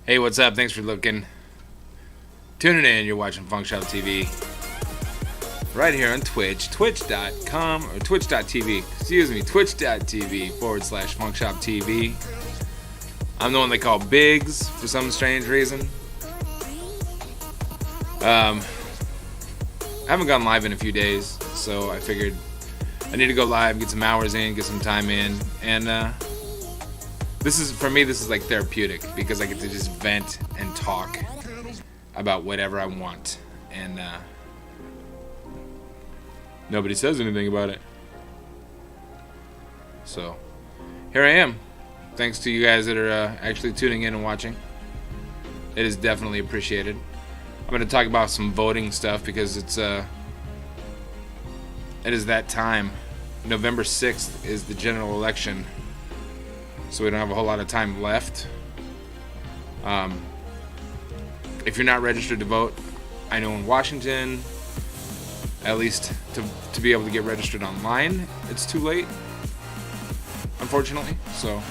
Hey, what's up? Thanks for tuning in. You're watching Funk Shop TV right here on Twitch, twitch.com or twitch.tv. Excuse me, twitch.tv/Funk Shop TV. I'm the one they call Biggs for some strange reason. I haven't gone live in a few days, so I figured I need to go live, get some hours in, get some time in, and this is like therapeutic because I get to just vent and talk about whatever I want, and nobody says anything about it. So here I am. Thanks to you guys that are actually tuning in and watching. It is definitely appreciated. I'm going to talk about some voting stuff because it is that time. November 6th is the general election. So we don't have a whole lot of time left. If you're not registered to vote, I know in Washington, at least to be able to get registered online, it's too late, unfortunately. So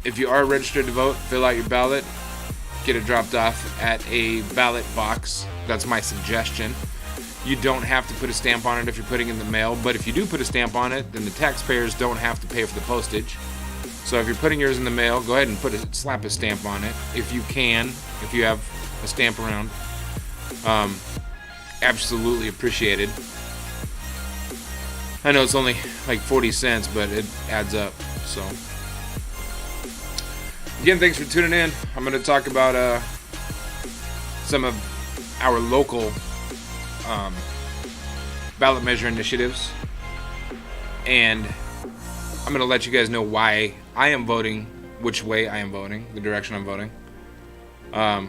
if you are registered to vote, fill out your ballot, get it dropped off at a ballot box. That's my suggestion. You don't have to put a stamp on it if you're putting it in the mail, but if you do put a stamp on it, then the taxpayers don't have to pay for the postage. So if you're putting yours in the mail, go ahead and slap a stamp on it if you can, if you have a stamp around. Absolutely appreciated. I know it's only like 40 cents, but it adds up. So again, thanks for tuning in. I'm going to talk about some of our local ballot measure initiatives, and I'm going to let you guys know why I am voting, which way I am voting, the direction I'm voting. We're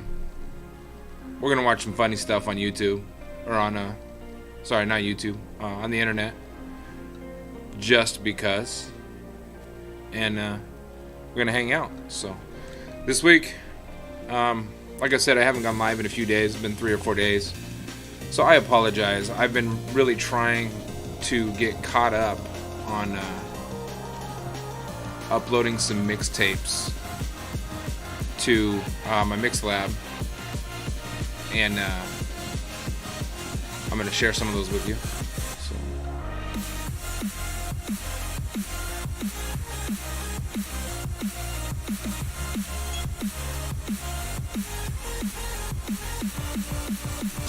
going to watch some funny stuff on YouTube, or on not YouTube, on the internet, just because, and we're going to hang out. So this week, like I said, I haven't gone live in a few days. It's been 3 or 4 days. So I apologize. I've been really trying to get caught up on uploading some mixtapes to my Mixlab, and I'm going to share some of those with you.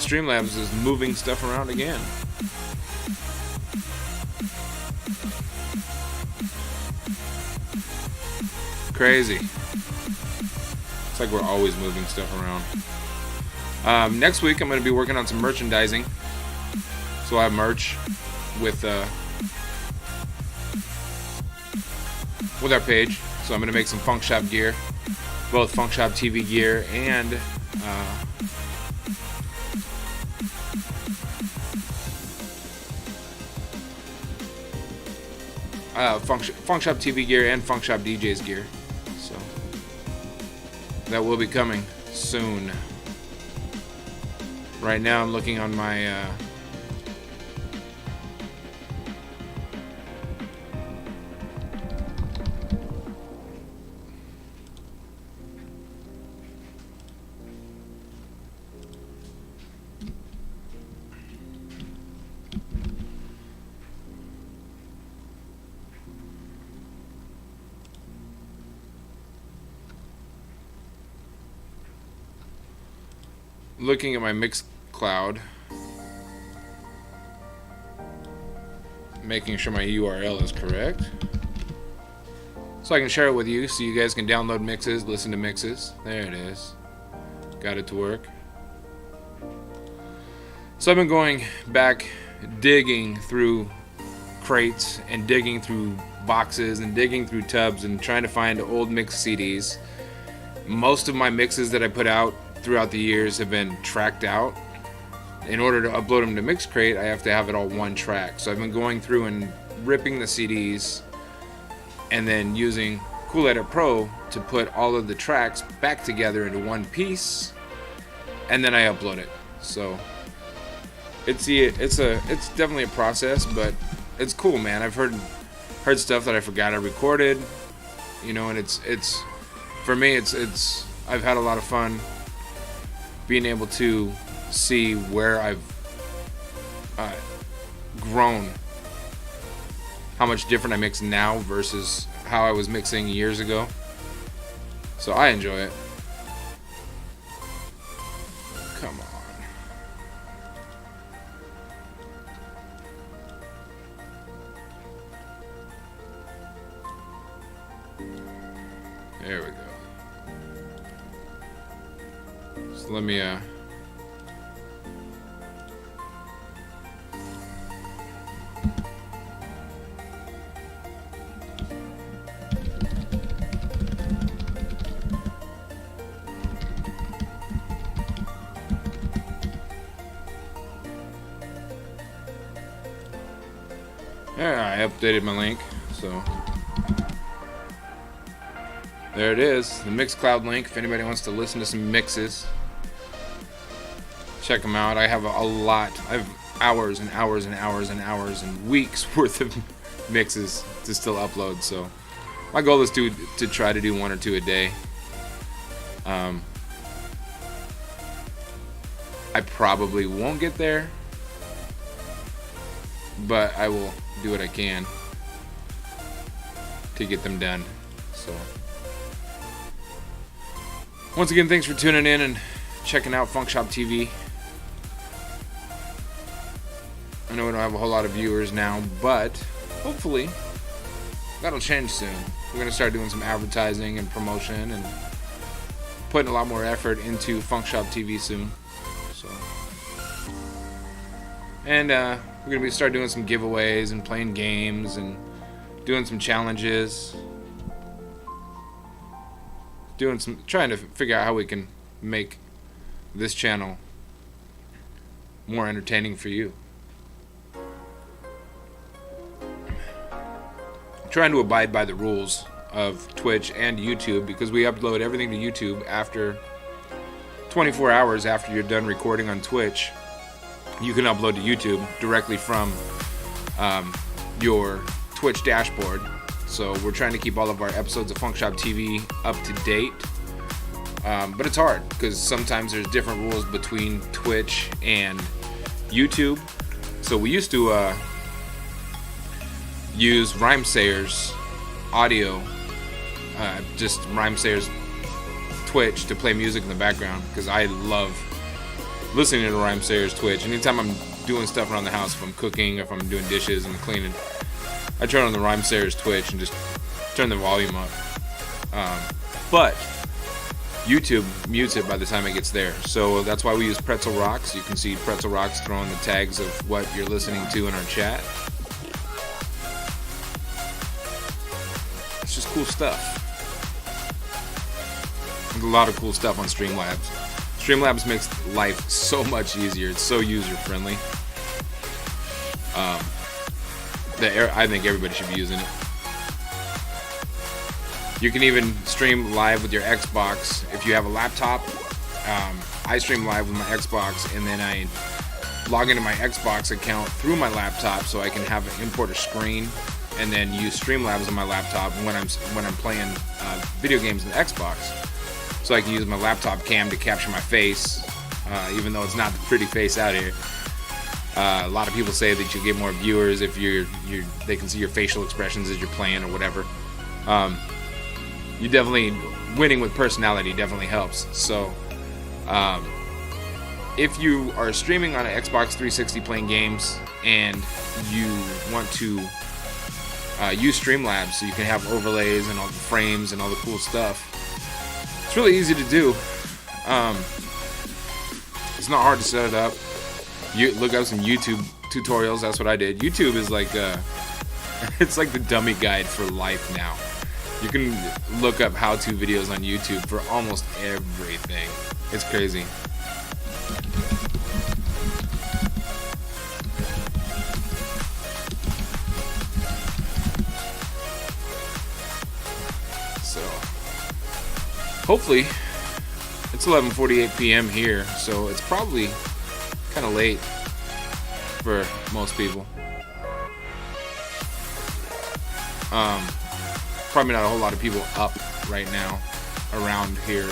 Streamlabs is moving stuff around again. Crazy. It's like we're always moving stuff around. Next week I'm going to be working on some merchandising. So I have merch with our page. So I'm going to make some Funk Shop gear, both Funk Shop TV gear and Funk Shop TV gear and Funk Shop DJ's gear. So that will be coming soon. Right now I'm looking on my looking at my Mixcloud, making sure my URL is correct, so I can share it with you, so you guys can download mixes, listen to mixes. There it is. Got it to work. So I've been going back, digging through crates and digging through boxes and digging through tubs and trying to find old mix CDs. Most of my mixes that I put out throughout the years have been tracked out. In order to upload them to Mixcrate, I have to have it all one track. So I've been going through and ripping the CDs and then using Cool Edit Pro to put all of the tracks back together into one piece, and then I upload it. So it's definitely a process, but it's cool, man. I've heard stuff that I forgot I recorded, you know, and it's for me it's I've had a lot of fun being able to see where I've grown, how much different I mix now versus how I was mixing years ago. So I enjoy it. Come on. There we go. So let me I updated my link, so there it is, the Mixcloud link. If anybody wants to listen to some mixes, check them out. I have a lot. I have hours and hours and hours and hours and weeks worth of mixes to still upload. So my goal is to try to do 1 or 2 a day. I probably won't get there, but I will do what I can to get them done. So once again, thanks for tuning in and checking out Funk Shop TV. I know we don't have a whole lot of viewers now, but hopefully that'll change soon. We're going to start doing some advertising and promotion and putting a lot more effort into Funk Shop TV soon. So, and we're going to start doing some giveaways and playing games and doing some challenges. Trying to figure out how we can make this channel more entertaining for you. Trying to abide by the rules of Twitch and YouTube, because we upload everything to YouTube after 24 hours after you're done recording on Twitch. You can upload to YouTube directly from your Twitch dashboard. So we're trying to keep all of our episodes of Funk Shop TV up to date. But it's hard because sometimes there's different rules between Twitch and YouTube. So we used to use Rhymesayer's audio, just Rhymesayer's Twitch, to play music in the background, because I love listening to Rhymesayer's Twitch. Anytime I'm doing stuff around the house, if I'm cooking, if I'm doing dishes and cleaning, I turn on the Rhymesayer's Twitch and just turn the volume up. But YouTube mutes it by the time it gets there. So that's why we use Pretzel Rocks. You can see Pretzel Rocks throwing the tags of what you're listening to in our chat. It's just cool stuff. There's a lot of cool stuff on Streamlabs. Streamlabs makes life so much easier. It's so user friendly. I think everybody should be using it. You can even stream live with your Xbox if you have a laptop. I stream live with my Xbox, and then I log into my Xbox account through my laptop, so I can import a screen, and then use Streamlabs on my laptop when I'm playing video games in the Xbox. So I can use my laptop cam to capture my face, even though it's not the pretty face out here. A lot of people say that you get more viewers if they can see your facial expressions as you're playing or whatever. You definitely winning with personality definitely helps. So if you are streaming on an Xbox 360 playing games and you want to use Streamlabs so you can have overlays and all the frames and all the cool stuff, it's really easy to do. It's not hard to set it up. You look up some YouTube tutorials. That's what I did. YouTube is like it's like the dummy guide for life now. You can look up how-to videos on YouTube for almost everything. It's crazy. So, hopefully, it's 11:48 p.m. here, so it's probably kind of late for most people. Probably not a whole lot of people up right now around here.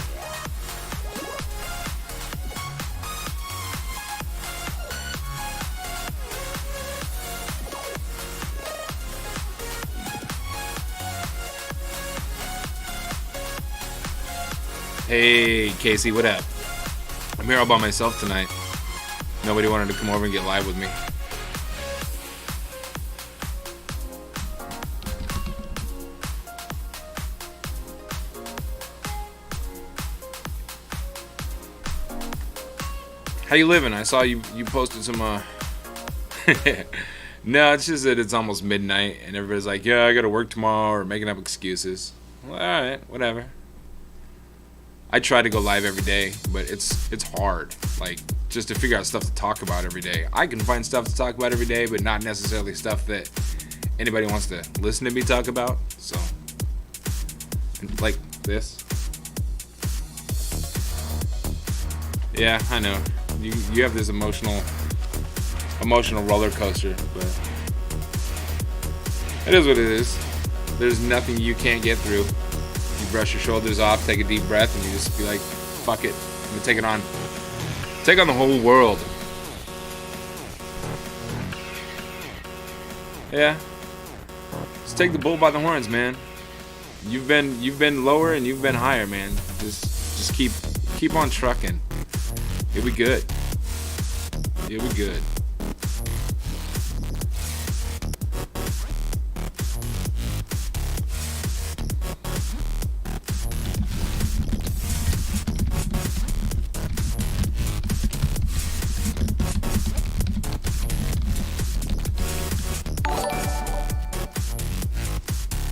Hey, Casey, what up? I'm here all by myself tonight. Nobody wanted to come over and get live with me. How you living? I saw you posted some No, it's just that it's almost midnight and everybody's like, yeah, I gotta work tomorrow, or making up excuses. Well, alright, whatever. I try to go live every day, but it's hard. Like, just to figure out stuff to talk about every day. I can find stuff to talk about every day, but not necessarily stuff that anybody wants to listen to me talk about. So, and like this. Yeah, I know. You have this emotional roller coaster, but it is what it is. There's nothing you can't get through. You brush your shoulders off, take a deep breath, and you just be like, fuck it, I'm gonna take it on. Take on the whole world. Yeah. Just take the bull by the horns, man. You've been lower and you've been higher, man. Just keep on trucking. You'll be good. You'll be good.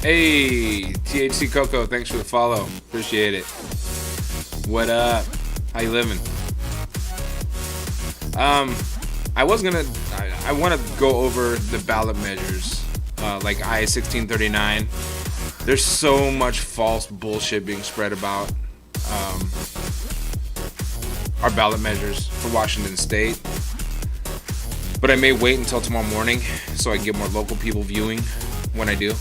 Hey, THC Coco, thanks for the follow. Appreciate it. What up? How you living? I want to go over the ballot measures, like I-1639. There's so much false bullshit being spread about our ballot measures for Washington State. But I may wait until tomorrow morning so I can get more local people viewing when I do.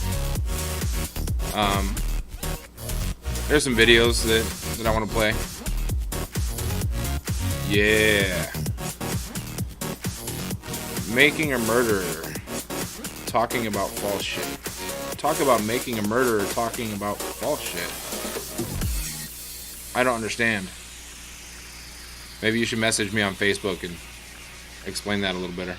There's some videos that I want to play. Yeah. Making a murderer. Talking about false shit. Talk about making a murderer talking about false shit. I don't understand. Maybe you should message me on Facebook and explain that a little better.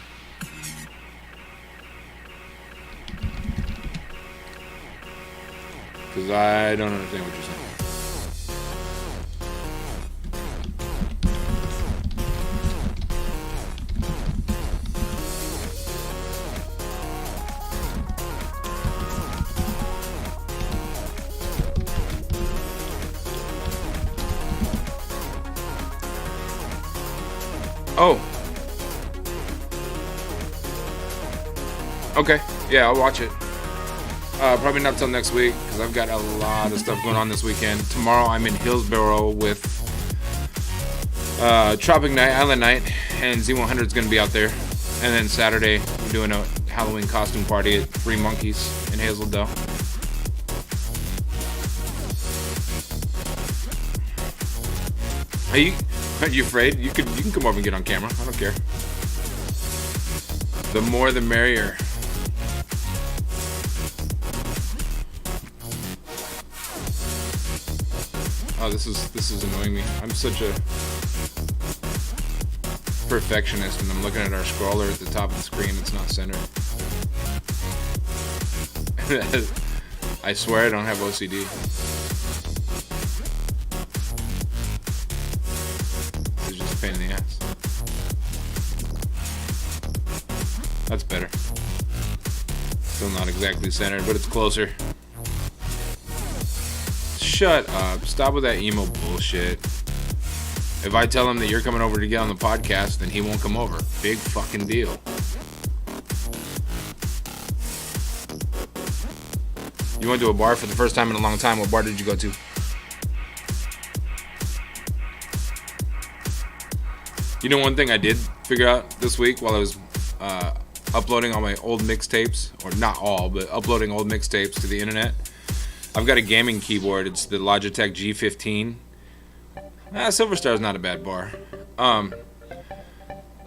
Because I don't understand what you're saying. Oh. Okay. Yeah, I'll watch it. Probably not till next week because I've got a lot of stuff going on this weekend. Tomorrow I'm in Hillsboro with Tropic Night, Island Night, and Z100 is going to be out there. And then Saturday we're doing a Halloween costume party at Three Monkeys in Hazeldale. Are you afraid? You can come over and get on camera. I don't care. The more the merrier. Oh, this is annoying me. I'm such a perfectionist, and I'm looking at our scroller at the top of the screen. It's not centered. I swear I don't have OCD. It's just a pain in the ass. That's better. Still not exactly centered, but it's closer. Shut up. Stop with that emo bullshit. If I tell him that you're coming over to get on the podcast, then he won't come over. Big fucking deal. You went to a bar for the first time in a long time. What bar did you go to? You know, one thing I did figure out this week while I was uploading all my old mixtapes, or not all, but uploading old mixtapes to the internet. I've got a gaming keyboard. It's the Logitech G15. Silver Star's not a bad bar.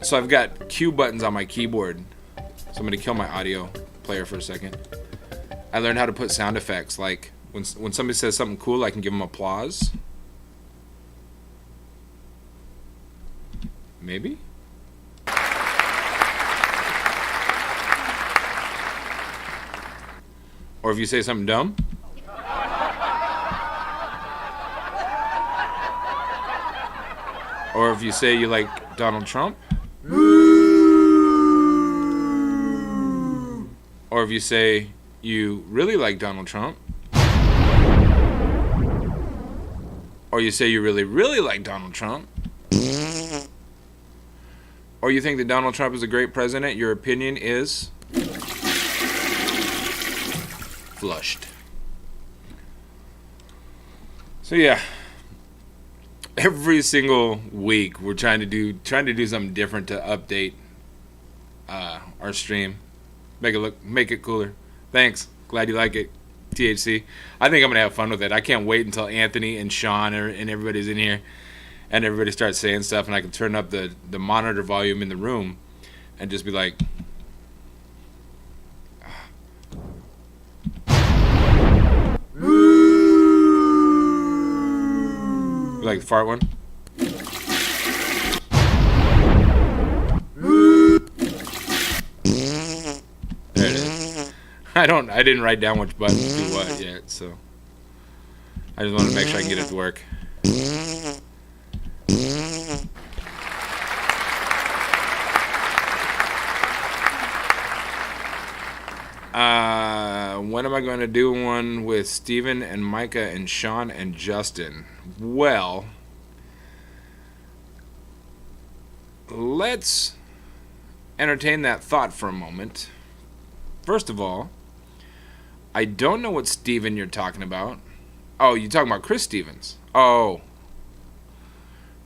So I've got Q buttons on my keyboard. So I'm going to kill my audio player for a second. I learned how to put sound effects. Like when somebody says something cool, I can give them applause. Maybe? Or if you say something dumb. Or if you say you like Donald Trump. Or if you say you really like Donald Trump. Or you say you really, really like Donald Trump. Or you think that Donald Trump is a great president, your opinion is flushed. So yeah. Every single week we're trying to do something different to update our stream. Make it cooler. Thanks. Glad you like it, THC. I think I'm gonna have fun with it. I can't wait until Anthony and Sean and everybody's in here and everybody starts saying stuff and I can turn up the monitor volume in the room and just be like, like the fart one. There it is. I didn't write down which button to do what yet, so I just want to make sure I can get it to work. When am I going to do one with Steven and Micah and Sean and Justin? Well, let's entertain that thought for a moment. First of all, I don't know what Steven you're talking about. Oh, you're talking about Chris Stevens. Oh.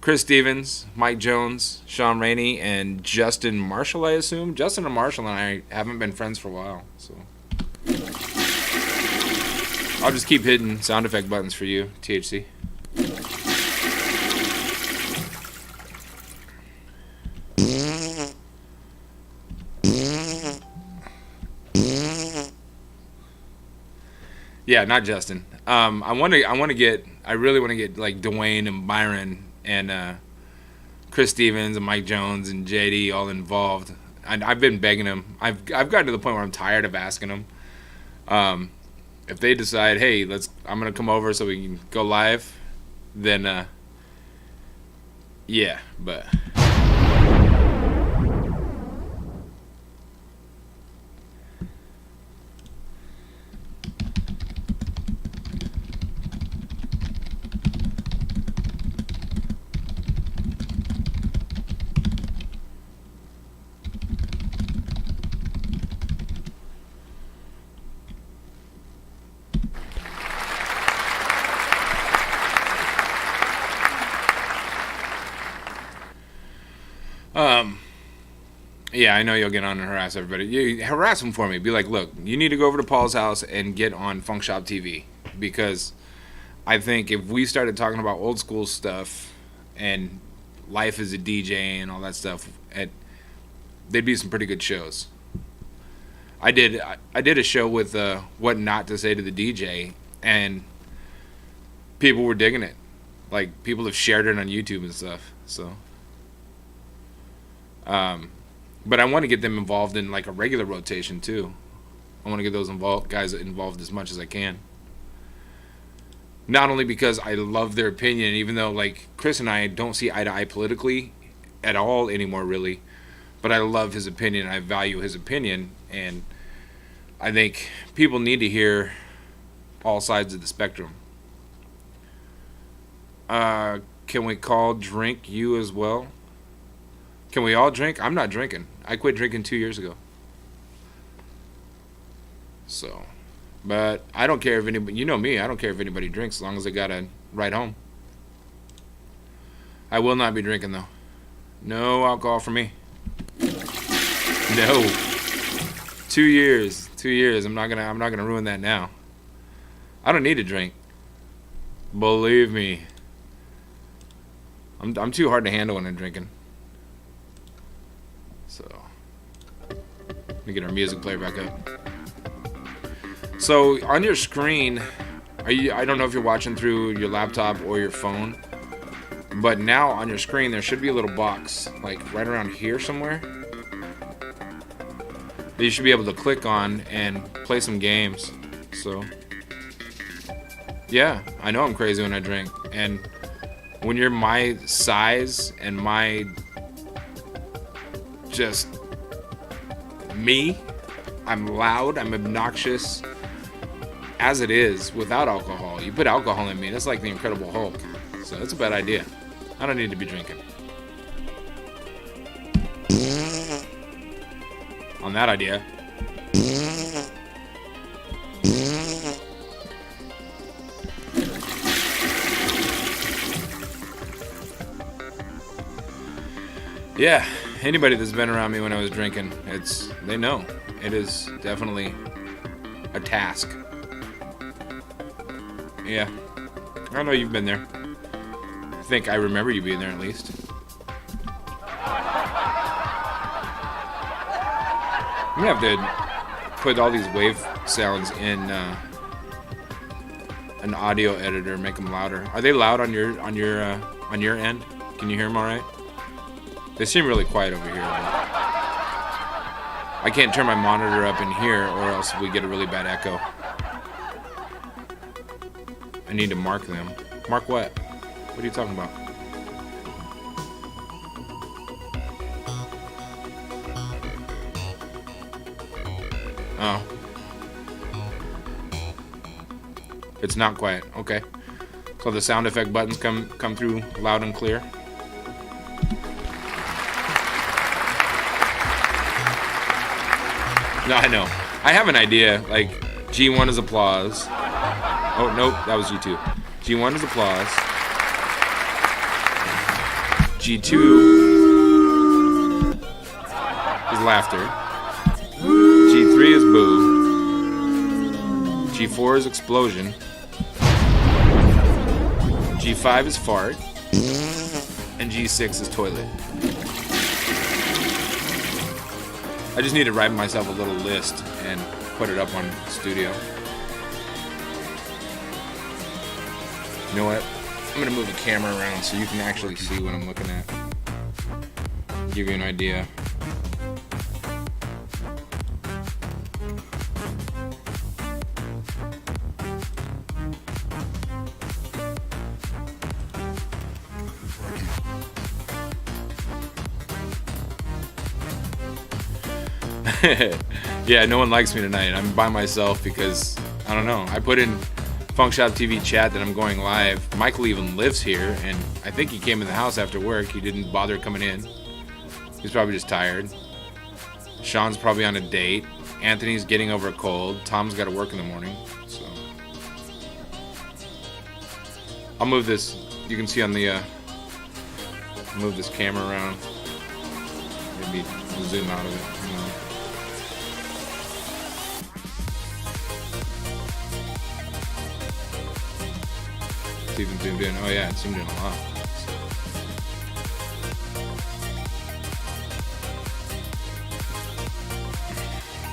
Chris Stevens, Mike Jones, Sean Rainey, and Justin Marshall, I assume. Justin and Marshall and I haven't been friends for a while, so I'll just keep hitting sound effect buttons for you, THC. Yeah, not Justin. I really want to get like Dwayne and Byron and Chris Stevens and Mike Jones and JD all involved. And I've been begging them. I've gotten to the point where I'm tired of asking them. If they decide, hey, I'm gonna come over so we can go live, then yeah, but. Yeah, I know you'll get on and harass everybody. You harass them for me. Be like, look, you need to go over to Paul's house and get on Funk Shop TV, because I think if we started talking about old school stuff and life as a DJ and all that stuff, they'd be some pretty good shows. I did a show with what not to say to the DJ, and people were digging it. Like, people have shared it on YouTube and stuff. So, but I want to get them involved in like a regular rotation too. I want to get those guys involved as much as I can. Not only because I love their opinion, even though like Chris and I don't see eye to eye politically at all anymore, really, but I love his opinion. I value his opinion, and I think people need to hear all sides of the spectrum. Can we call drink you as well? Can we all drink? I'm not drinking. I quit drinking 2 years ago. So, but I don't care if anybody, you know me, I don't care if anybody drinks as long as they got a ride home. I will not be drinking though. No alcohol for me. No. 2 years. 2 years. I'm not gonna ruin that now. I don't need to drink. Believe me. I'm too hard to handle when I'm drinking. So, let me get our music player back up. So on your screen, I don't know if you're watching through your laptop or your phone, but now on your screen there should be a little box like right around here somewhere that you should be able to click on and play some games. So yeah, I know I'm crazy when I drink, and when you're my size and my just me, I'm loud, I'm obnoxious as it is without alcohol. You put alcohol in me, that's like the Incredible Hulk. So that's a bad idea. I don't need to be drinking. On that idea. Yeah, anybody that's been around me when I was drinking, they know. It is definitely a task. Yeah, I know you've been there. I think I remember you being there at least. I'm gonna have to put all these wave sounds in an audio editor, make them louder. Are they loud on your end? Can you hear them all right? They seem really quiet over here. But I can't turn my monitor up in here, or else we get a really bad echo. I need to mark them. Mark what? What are you talking about? Oh. It's not quiet. Okay. So the sound effect buttons come through loud and clear. No, I know. I have an idea. Like, G1 is applause. Oh, nope, that was G2. G1 is applause. G2 is laughter. G3 is boo. G4 is explosion. G5 is fart. And G6 is toilet. I just need to write myself a little list and put it up on Studio. You know what? I'm going to move the camera around so you can actually see what I'm looking at. Give you an idea. Yeah, no one likes me tonight. I'm by myself because, I don't know, I put in Funk Shop TV chat that I'm going live. Michael even lives here, and I think he came in the house after work. He didn't bother coming in. He's probably just tired. Sean's probably on a date. Anthony's getting over a cold. Tom's got to work in the morning. So I'll move this. You can see on the move this camera around. maybe zoom out of it. It's even zoomed in. Oh yeah, it's zoomed in a lot.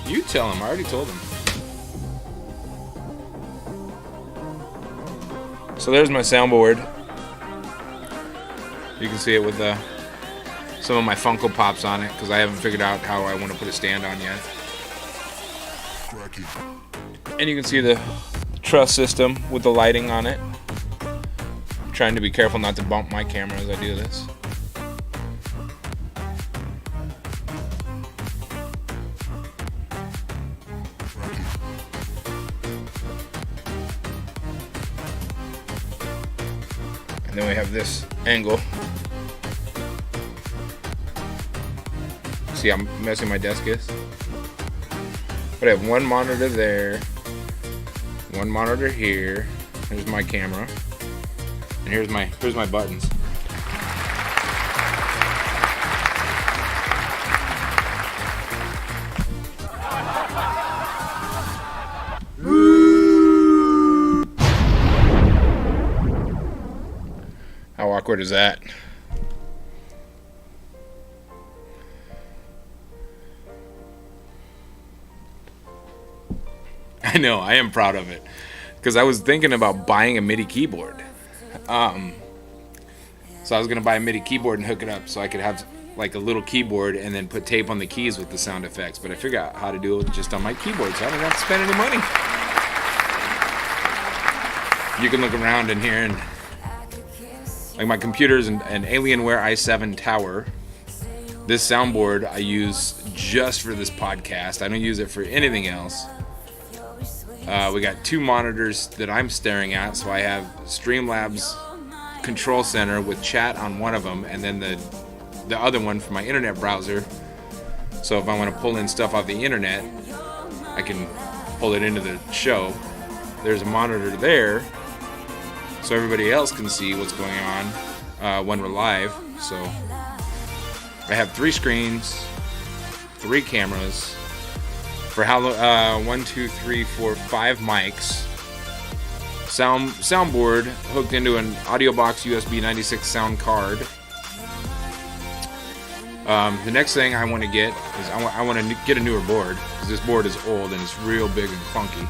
You tell him. I already told him. So there's my soundboard. You can see it with some of my Funko Pops on it, because I haven't figured out how I want to put a stand on yet. And you can see the truss system with the lighting on it. I'm trying to be careful not to bump my camera as I do this. And then we have this angle. See how messy my desk is? But I have one monitor there, one monitor here. Here's my camera, and here's my buttons. How awkward is that? I know, I am proud of it, because I was thinking about buying a MIDI keyboard. So I was gonna buy a MIDI keyboard and hook it up so I could have like a little keyboard and then put tape on the keys with the sound effects. But I figured out how to do it just on my keyboard, so I don't have to spend any money. You can look around in here, and like my computer's an Alienware i7 Tower. This soundboard I use just for this podcast. I don't use it for anything else. We got two monitors that I'm staring at, so I have Streamlabs Control Center with chat on one of them, and then the other one for my internet browser. So if I want to pull in stuff off the internet, I can pull it into the show. There's a monitor there, so everybody else can see what's going on when we're live. So I have 3 screens, 3 cameras. For how 1, 2, 3, 4, 5 mics, soundboard hooked into an audio box USB 96 sound card. The next thing I want to get is I want to get a newer board, because this board is old and it's real big and clunky.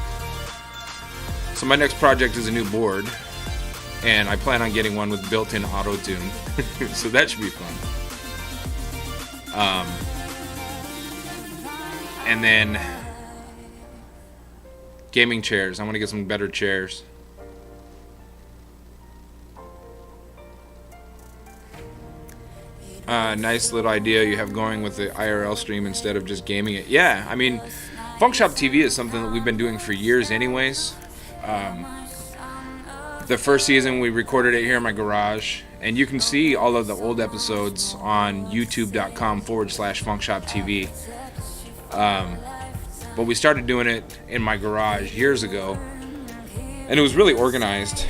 So my next project is a new board, and I plan on getting one with built-in auto tune. So that should be fun. And then gaming chairs. I want to get some better chairs. Nice little idea you have going with the IRL stream instead of just gaming it. Yeah, I mean, Funk Shop TV is something that we've been doing for years anyways. The first season we recorded it here in my garage, and you can see all of the old episodes on youtube.com/funkshoptv. But we started doing it in my garage years ago, and it was really organized,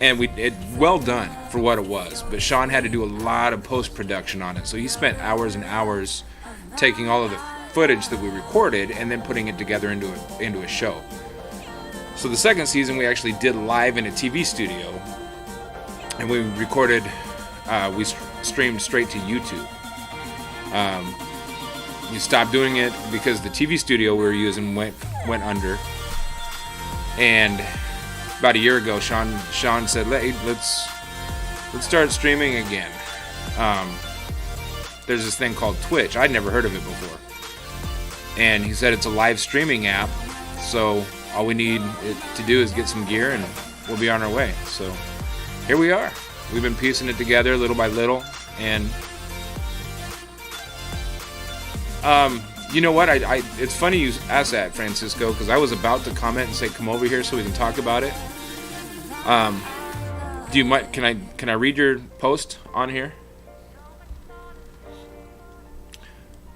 and it well done for what it was. But Sean had to do a lot of post-production on it, so he spent hours and hours taking all of the footage that we recorded and then putting it together into a show. So the second season we actually did live in a TV studio, and we recorded, we streamed straight to YouTube. We stopped doing it because the TV studio we were using went under, and about a year ago, Sean said, let's start streaming again. There's this thing called Twitch. I'd never heard of it before, and he said it's a live streaming app, so all we need to do is get some gear and we'll be on our way. So here we are. We've been piecing it together little by little, and you know what? It's funny you asked that, Francisco, because I was about to comment and say come over here so we can talk about it. Can I read your post on here?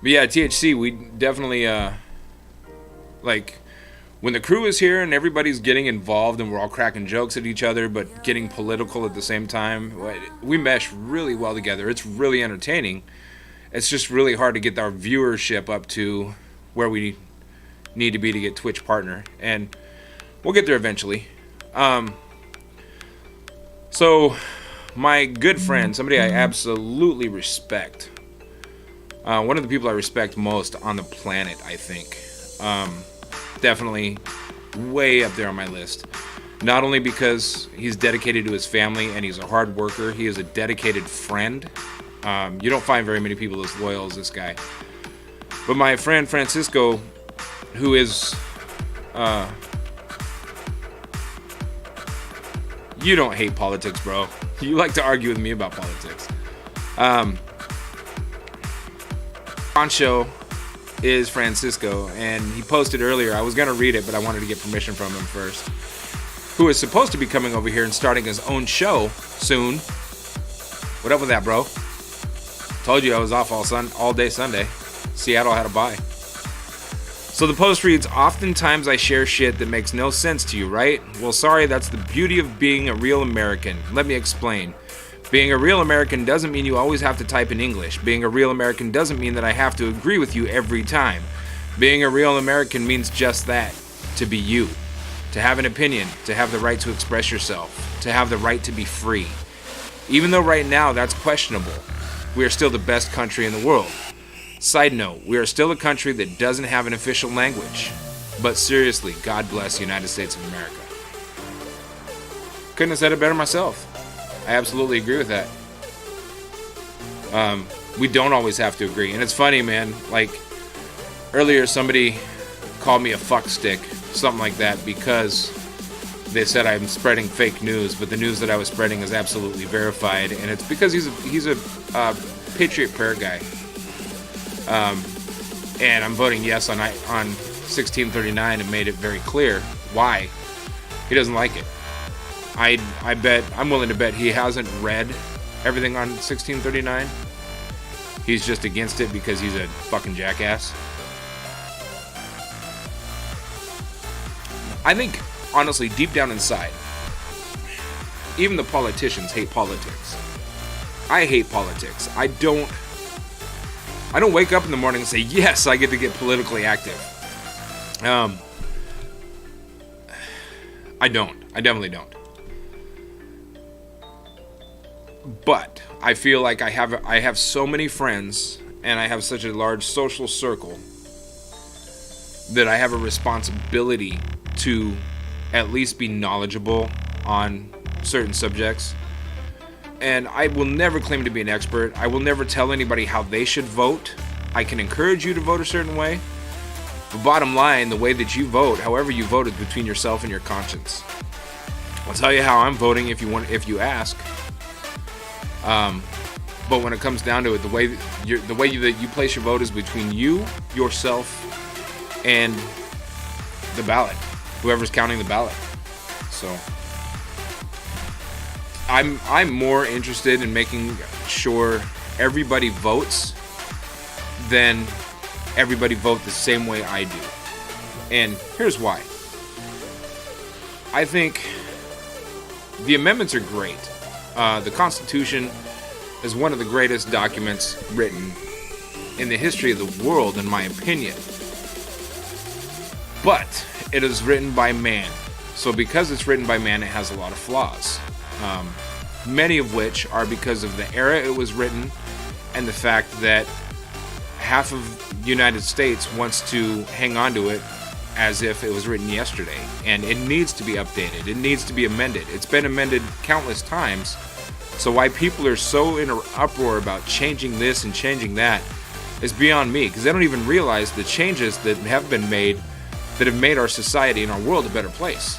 But yeah, THC, we definitely like when the crew is here and everybody's getting involved and we're all cracking jokes at each other but getting political at the same time. We mesh really well together. It's really entertaining. It's just really hard to get our viewership up to where we need to be to get Twitch partner, and we'll get there eventually. So my good friend, somebody I absolutely respect, one of the people I respect most on the planet, I think, definitely way up there on my list. Not only because he's dedicated to his family and he's a hard worker, he is a dedicated friend. You don't find very many people as loyal as this guy. But my friend Francisco, who is, you don't hate politics, bro. You like to argue with me about politics. Poncho is Francisco, and he posted earlier. I was gonna read it, but I wanted to get permission from him first. Who is supposed to be coming over here and starting his own show soon. What up with that, bro? Told you I was off all day Sunday. Seattle had a bye. So the post reads, oftentimes I share shit that makes no sense to you, right? Well, sorry, that's the beauty of being a real American. Let me explain. Being a real American doesn't mean you always have to type in English. Being a real American doesn't mean that I have to agree with you every time. Being a real American means just that, to be you. To have an opinion, to have the right to express yourself, to have the right to be free. Even though right now that's questionable, we are still the best country in the world. Side note, we are still a country that doesn't have an official language. But seriously, God bless the United States of America. Couldn't have said it better myself. I absolutely agree with that. We don't always have to agree. And it's funny, man, like earlier somebody called me a fuck stick, something like that, because they said I'm spreading fake news, but the news that I was spreading is absolutely verified, and it's because he's a Patriot Prayer guy. And I'm voting yes on 1639 and made it very clear why. He doesn't like it. I'm willing to bet he hasn't read everything on 1639. He's just against it because he's a fucking jackass. I think, honestly, deep down inside, even the politicians hate politics. I hate politics. I don't wake up in the morning and say, yes, I get to get politically active. I don't. I definitely don't. But I feel like I have so many friends and I have such a large social circle that I have a responsibility to at least be knowledgeable on certain subjects. And I will never claim to be an expert. I will never tell anybody how they should vote. I can encourage you to vote a certain way. But bottom line, the way that you vote, however you vote, is between yourself and your conscience. I'll tell you how I'm voting if you ask. But when it comes down to it, the way that you place your vote is between you, yourself, and the ballot. Whoever's counting the ballot. So I'm more interested in making sure everybody votes than everybody vote the same way I do. And here's why. I think the amendments are great. The Constitution is one of the greatest documents written in the history of the world, in my opinion. But it is written by man. So because it's written by man, it has a lot of flaws. Many of which are because of the era it was written and the fact that half of the United States wants to hang on to it as if it was written yesterday. And it needs to be updated. It needs to be amended. It's been amended countless times. So why people are so in an uproar about changing this and changing that is beyond me, because they don't even realize the changes that have been made that have made our society and our world a better place.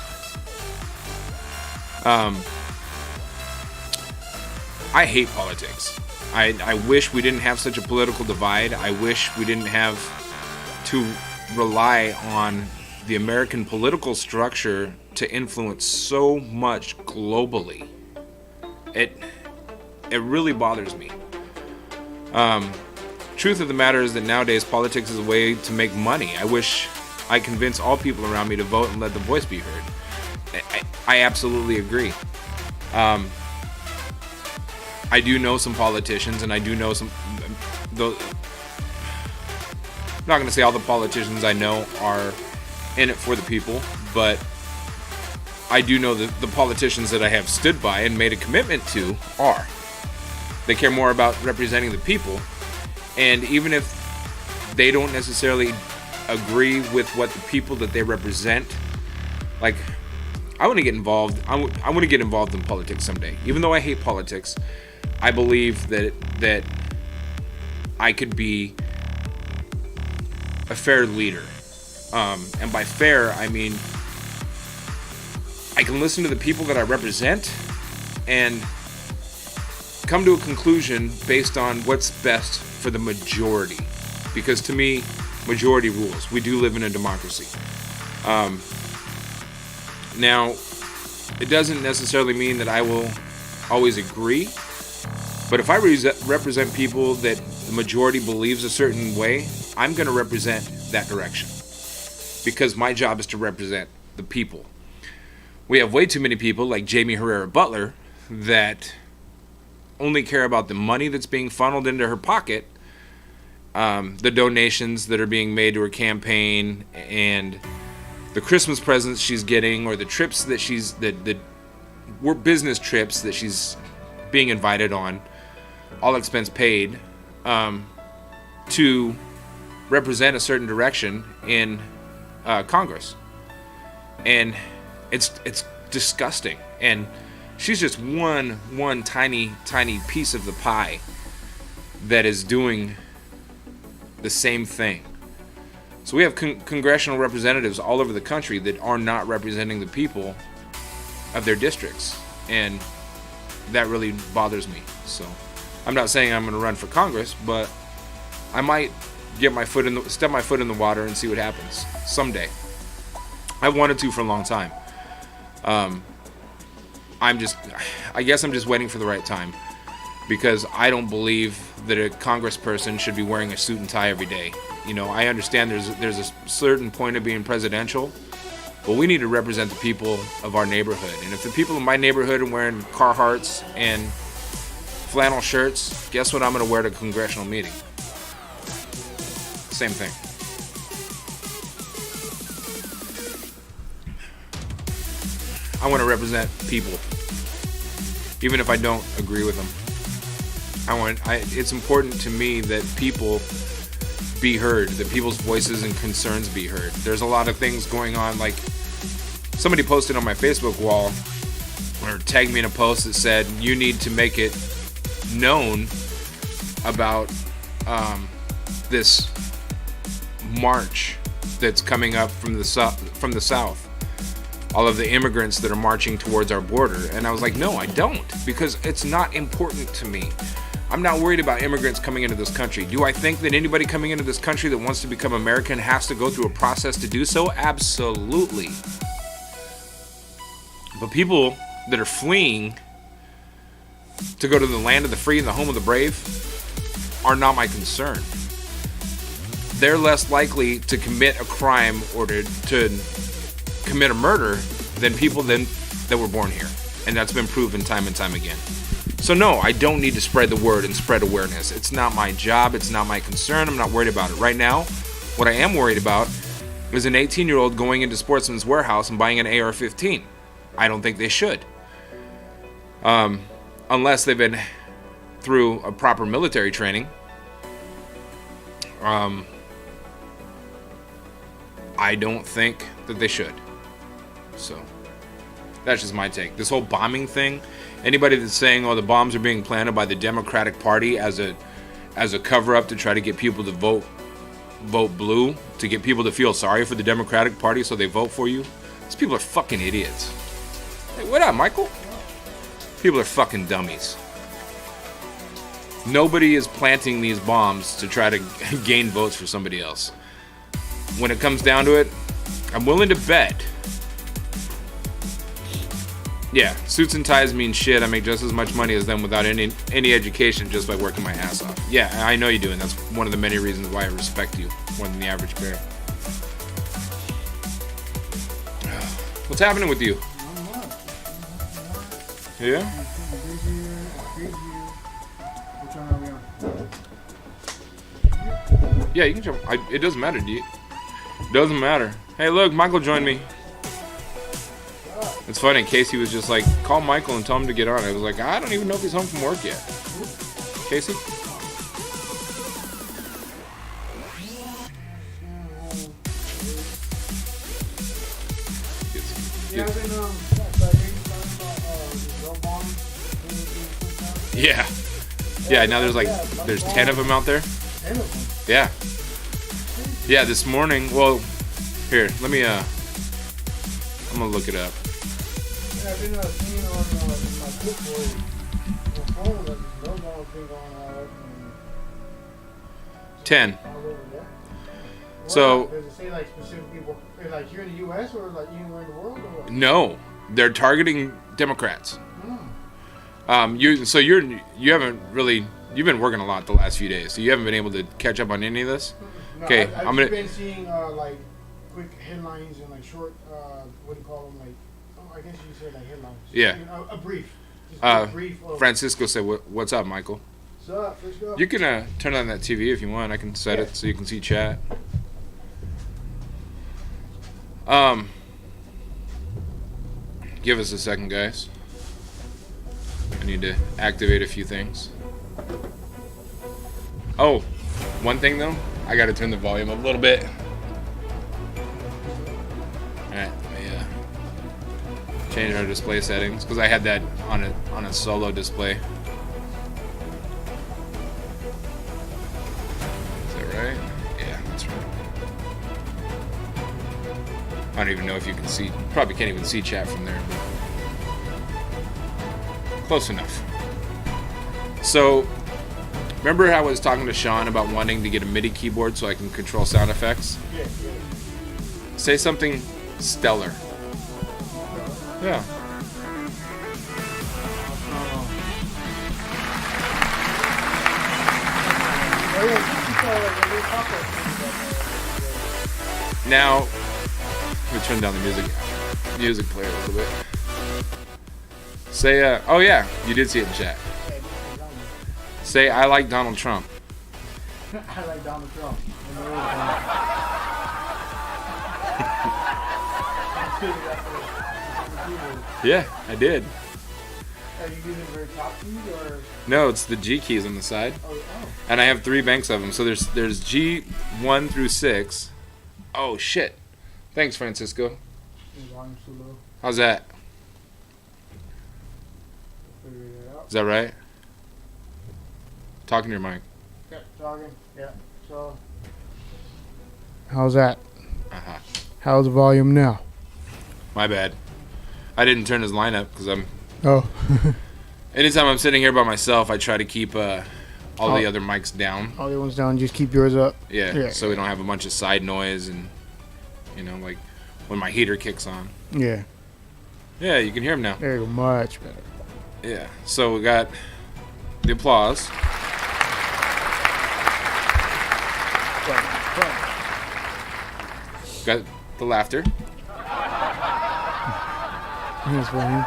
I hate politics. I wish we didn't have such a political divide. I wish we didn't have to rely on the American political structure to influence so much globally. It really bothers me. Truth of the matter is that nowadays politics is a way to make money. I wish I convince all people around me to vote and let the voice be heard. I absolutely agree. I do know some politicians, and I do know I'm not going to say all the politicians I know are in it for the people, but I do know that the politicians that I have stood by and made a commitment to are. They care more about representing the people, and even if they don't necessarily agree with what the people that they represent, like, I want to get involved. I want to get involved in politics someday. Even though I hate politics, I believe that I could be a fair leader. And by fair, I mean I can listen to the people that I represent and come to a conclusion based on what's best for the majority. Because to me, majority rules. We do live in a democracy. Now, it doesn't necessarily mean that I will always agree, but if I represent people that the majority believes a certain way, I'm going to represent that direction. Because my job is to represent the people. We have way too many people like Jamie Herrera Butler that only care about the money that's being funneled into her pocket, the donations that are being made to her campaign, and the Christmas presents she's getting, or the trips that the work business trips that she's being invited on, all expense paid, to represent a certain direction in Congress. And it's disgusting. And she's just one tiny piece of the pie that is doing the same thing. So we have congressional representatives all over the country that are not representing the people of their districts, and that really bothers me. So I'm not saying I'm going to run for Congress, but I might step my foot in the water and see what happens someday. I've wanted to for a long time. I guess I'm just waiting for the right time, because I don't believe that a congressperson should be wearing a suit and tie every day. You know, I understand there's a certain point of being presidential, but we need to represent the people of our neighborhood. And if the people in my neighborhood are wearing Carhartts and flannel shirts, guess what I'm going to wear to a congressional meeting? Same thing. I want to represent people, even if I don't agree with them. It's important to me that people be heard, that people's voices and concerns be heard. There's a lot of things going on, like somebody posted on my Facebook wall, or tagged me in a post that said, you need to make it known about this march that's coming up from the south. All of the immigrants that are marching towards our border. And I was like, no, I don't, because it's not important to me. I'm not worried about immigrants coming into this country. Do I think that anybody coming into this country that wants to become American has to go through a process to do so? Absolutely. But people that are fleeing to go to the land of the free and the home of the brave are not my concern. They're less likely to commit a crime or to commit a murder than people that were born here. And that's been proven time and time again. So no, I don't need to spread the word and spread awareness. It's not my job. It's not my concern. I'm not worried about it. Right now, what I am worried about is an 18-year-old going into Sportsman's Warehouse and buying an AR-15. I don't think they should. Unless they've been through a proper military training. I don't think that they should. So that's just my take. This whole bombing thing, anybody that's saying, oh, the bombs are being planted by the Democratic Party as a cover-up to try to get people to vote blue, to get people to feel sorry for the Democratic Party so they vote for you, these people are fucking idiots. Hey, what up, Michael? People are fucking dummies. Nobody is planting these bombs to try to gain votes for somebody else. When it comes down to it, I'm willing to bet. Yeah, suits and ties mean shit. I make just as much money as them without any education, just by working my ass off. Yeah, I know you do, and that's one of the many reasons why I respect you more than the average bear. What's happening with you? Yeah? Yeah, you can jump. It doesn't matter, dude. Doesn't matter. Hey, look, Michael joined me. It's funny. Casey was just like, call Michael and tell him to get on. I was like, I don't even know if he's home from work yet. Casey? Yeah. Yeah, now there's 10 of them out there. 10 of them? Yeah. Yeah, this morning, well, here, let me, I'm gonna look it up. Yeah, I've been seeing on my clipboard, my phone, that no bomb's been going out. 10. All over there. So, does it say like specific people, like here in the U.S. or like anywhere in the world? Or what? no, they're targeting Democrats. Hmm. You haven't really, you've been working a lot the last few days, so you haven't been able to catch up on any of this? No, Okay, I've just been seeing like quick headlines and like short, what do you call them? Like, I guess you say like headlines. Yeah. You know, a brief. Just Uh, a brief of, Francisco said, what's up, Michael? what's up? Let's go. You can turn on that TV if you want. I can set it so you can see chat. Give us a second, guys. I need to activate a few things. Oh, one thing though, I gotta turn the volume up a little bit. Alright, let me change our display settings because I had that on a solo display. Is that right? Yeah, that's right. I don't even know if you can see. Probably can't even see chat from there, but close enough. So, remember how I was talking to Sean about wanting to get a MIDI keyboard so I can control sound effects? Yeah. Say something stellar. Yeah. Now, let me turn down the music player a little bit. Say, oh yeah, you did see it in chat. Say, I like Donald Trump. I like Donald Trump. Yeah, I did. Are you using very top keys or? No, it's the G keys on the side. Oh. And I have 3 banks of them. So there's G1 through 6. Oh shit. Thanks, Francisco. Volume's too low. How's that? Figure it out. Is that right? Talking to your mic. Yeah, talking. Yeah. So. How's that? Uh-huh. How's the volume now? My bad. I didn't turn his line up because I'm... Oh. Anytime I'm sitting here by myself, I try to keep all the other mics down. All the ones down, just keep yours up. Yeah, so we don't have a bunch of side noise and, you know, like when my heater kicks on. Yeah. Yeah, you can hear him now. There you go. Much better. Yeah, so we got the applause. Got the laughter. That's funny.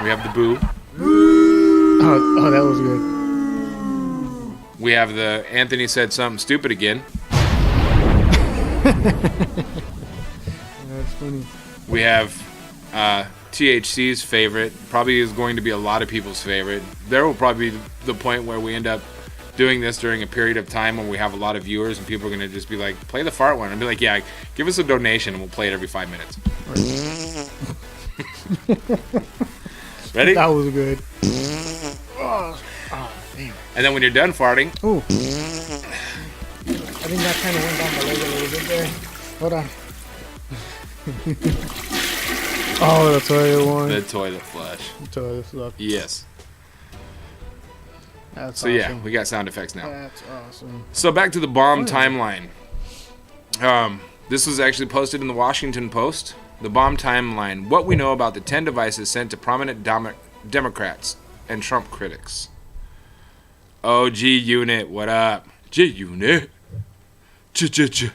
We have the boo. Oh, that was good. We have the Anthony said something stupid again. That's funny. We have THC's favorite. Probably is going to be a lot of people's favorite. There will probably be the point where we end up doing this during a period of time when we have a lot of viewers and people are going to just be like, play the fart one. And be like, yeah, give us a donation and we'll play it every 5 minutes. Ready? That was good. Oh, damn. And then when you're done farting, Ooh. I think that kind of went down my leg a little bit there. Hold on. Oh, the toilet one. the toilet flush. Toilet flush. Yes. That's So awesome. yeah, we got sound effects now. That's awesome. So back to the bomb timeline. This was actually posted in the Washington Post. The bomb timeline. What we know about the 10 devices sent to prominent Democrats and Trump critics. Oh, G Unit, what up? G Unit. Ch.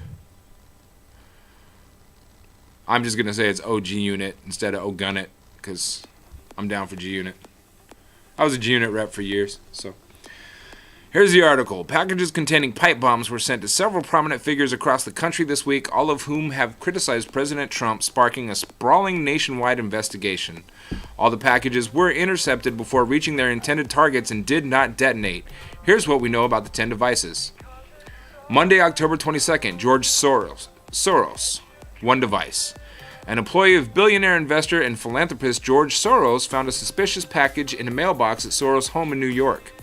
I'm just gonna say it's OG Unit instead of OGunit because I'm down for G Unit. I was a G Unit rep for years, so Here's the article. Packages containing pipe bombs were sent to several prominent figures across the country this week, all of whom have criticized President Trump, sparking a sprawling nationwide investigation. All the packages were intercepted before reaching their intended targets and did not detonate. Here's what we know about the 10 devices. Monday, October 22nd, George Soros, one device. An employee of billionaire investor and philanthropist George Soros found a suspicious package in a mailbox at Soros' home in New York.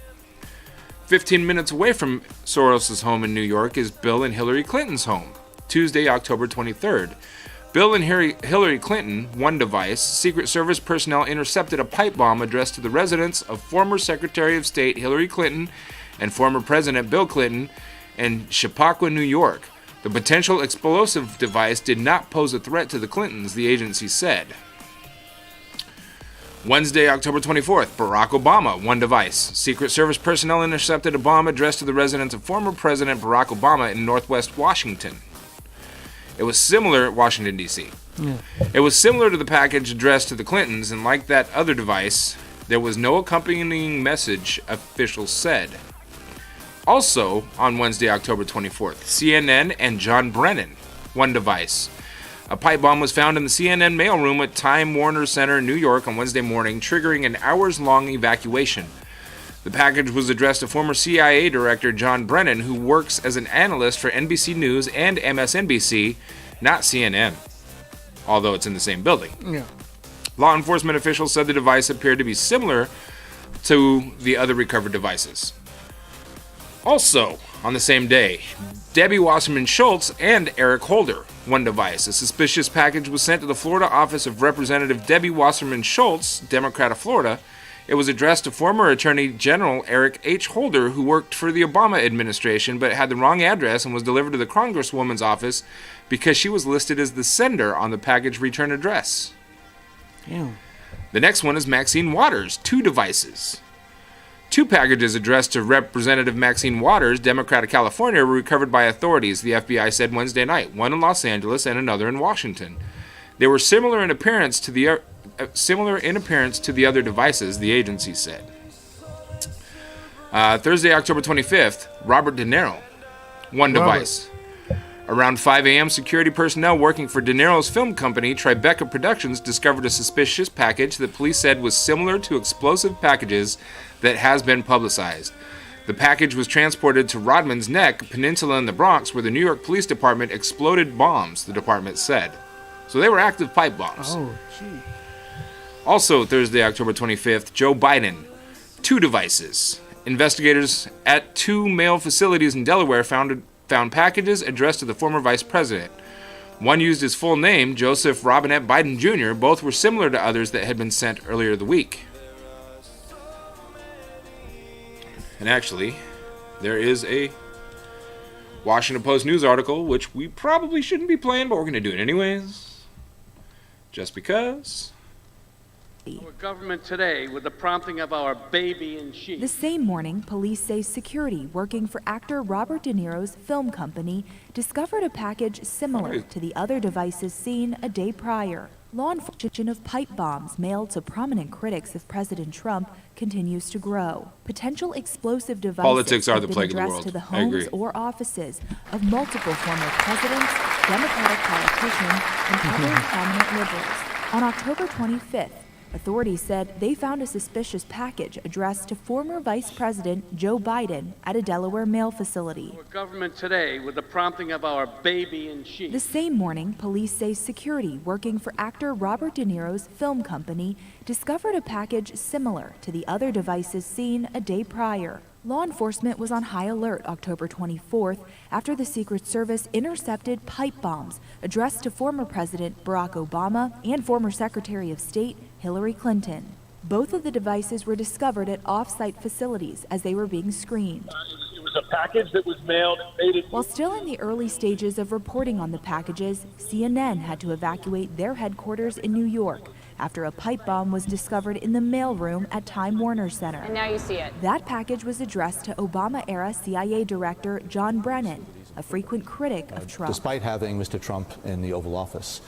15 minutes away from Soros' home in New York is Bill and Hillary Clinton's home. Tuesday, October 23rd. Bill and Hillary Clinton, one device. Secret Service personnel intercepted a pipe bomb addressed to the residence of former Secretary of State Hillary Clinton and former President Bill Clinton in Chappaqua, New York. The potential explosive device did not pose a threat to the Clintons, the agency said. Wednesday, October 24th, Barack Obama, one device. Secret Service personnel intercepted a bomb addressed to the residence of former President Barack Obama in Northwest Washington. It was similar, Washington, D.C. Yeah. It was similar to the package addressed to the Clintons, and like that other device, there was no accompanying message, officials said. Also, on Wednesday, October 24th, CNN and John Brennan, one device. A pipe bomb was found in the CNN mailroom at Time Warner Center in New York on Wednesday morning, triggering an hours-long evacuation. The package was addressed to former CIA Director John Brennan, who works as an analyst for NBC News and MSNBC, not CNN, although it's in the same building. Yeah. Law enforcement officials said the device appeared to be similar to the other recovered devices. Also, on the same day, Debbie Wasserman Schultz and Eric Holder, one device. A suspicious package was sent to the Florida office of Representative Debbie Wasserman Schultz, Democrat of Florida. It was addressed to former Attorney General Eric H. Holder, who worked for the Obama administration but had the wrong address and was delivered to the Congresswoman's office because she was listed as the sender on the package return address. Damn. The next one is Maxine Waters, two devices. Two packages addressed to Representative Maxine Waters, Democrat of California, were recovered by authorities, the FBI said Wednesday night, one in Los Angeles and another in Washington. They were similar in appearance to the other devices, the agency said. Thursday, October 25th, Robert De Niro, one device. Around 5 a.m., security personnel working for De Niro's film company, Tribeca Productions, discovered a suspicious package that police said was similar to explosive packages that has been publicized. The package was transported to Rodman's Neck, a peninsula in the Bronx, where the New York Police Department exploded bombs, the department said. So they were active pipe bombs. Oh, gee. Also, Thursday, October 25th, Joe Biden, two devices. Investigators at two mail facilities in Delaware found packages addressed to the former vice president. One used his full name, Joseph Robinette Biden Jr. Both were similar to others that had been sent earlier the week. And actually, there is a Washington Post news article, which we probably shouldn't be playing, but we're going to do it anyways. Just because. Our government today, with the prompting of our baby in chief. The same morning, police say security working for actor Robert De Niro's film company discovered a package similar to the other devices seen a day prior. Law enforcement of pipe bombs mailed to prominent critics of President Trump continues to grow. Potential explosive devices Politics are have the been plague of the addressed world. to the I agree. homes or offices of multiple former presidents, Democratic politicians, and other prominent liberals. On October 25th, authorities said they found a suspicious package addressed to former Vice President Joe Biden at a Delaware mail facility. Our government today, with the prompting of our baby in chief. The same morning, police say security working for actor Robert De Niro's film company discovered a package similar to the other devices seen a day prior. Law enforcement was on high alert October 24th after the Secret Service intercepted pipe bombs addressed to former President Barack Obama and former Secretary of State Hillary Clinton. Both of the devices were discovered at off-site facilities as they were being screened. It was a package that was mailed. While still in the early stages of reporting on the packages, CNN had to evacuate their headquarters in New York after a pipe bomb was discovered in the mailroom at Time Warner Center. And now you see it. That package was addressed to Obama-era CIA Director John Brennan, a frequent critic of Trump. Despite having Mr. Trump in the Oval Office.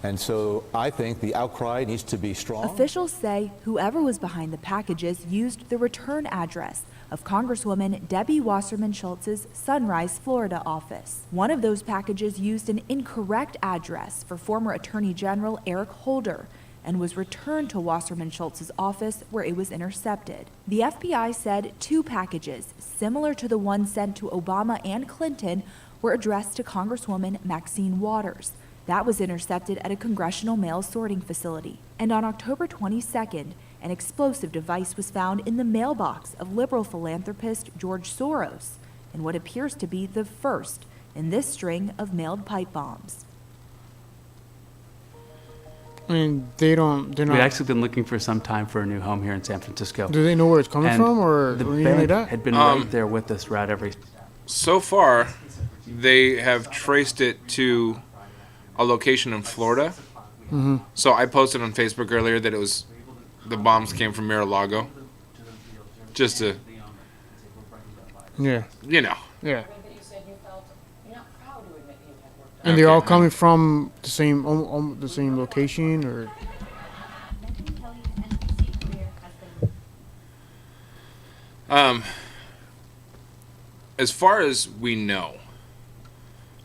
And so I think the outcry needs to be strong. Officials say whoever was behind the packages used the return address of Congresswoman Debbie Wasserman Schultz's Sunrise, Florida office. One of those packages used an incorrect address for former Attorney General Eric Holder and was returned to Wasserman Schultz's office where it was intercepted. The FBI said 2 packages, similar to the one sent to Obama and Clinton, were addressed to Congresswoman Maxine Waters. That was intercepted at a congressional mail sorting facility. And on October 22nd, an explosive device was found in the mailbox of liberal philanthropist George Soros, in what appears to be the first in this string of mailed pipe bombs. I mean, they're not. We've actually been looking for some time for a new home here in San Francisco. Do they know where it's coming And from, or the anything bank like that? had been right there with us right every. So far, they have traced it to a location in Florida. Mm-hmm. So I posted on Facebook earlier that the bombs came from Mar-a-Lago. Just to, Yeah, you know. yeah. That you said you felt you're not proud to admit you had worked And they're all Okay. coming from the same location, or Megyn Kelly's NBC career has been As far as we know,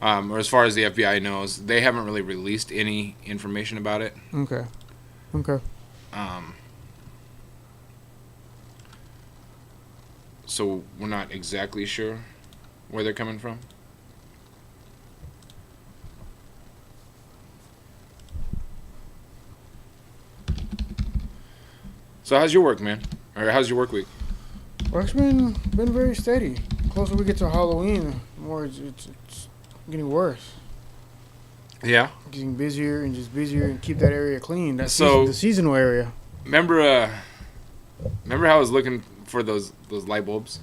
or as far as the FBI knows, they haven't really released any information about it. okay. So we're not exactly sure where they're coming from. So how's your work, man? Or how's your work week? Work's been very steady. The closer we get to Halloween, the more it's getting worse. Yeah. Getting busier and just busier, and keep that area clean. That's So- the seasonal area. Remember how I was looking for those light bulbs?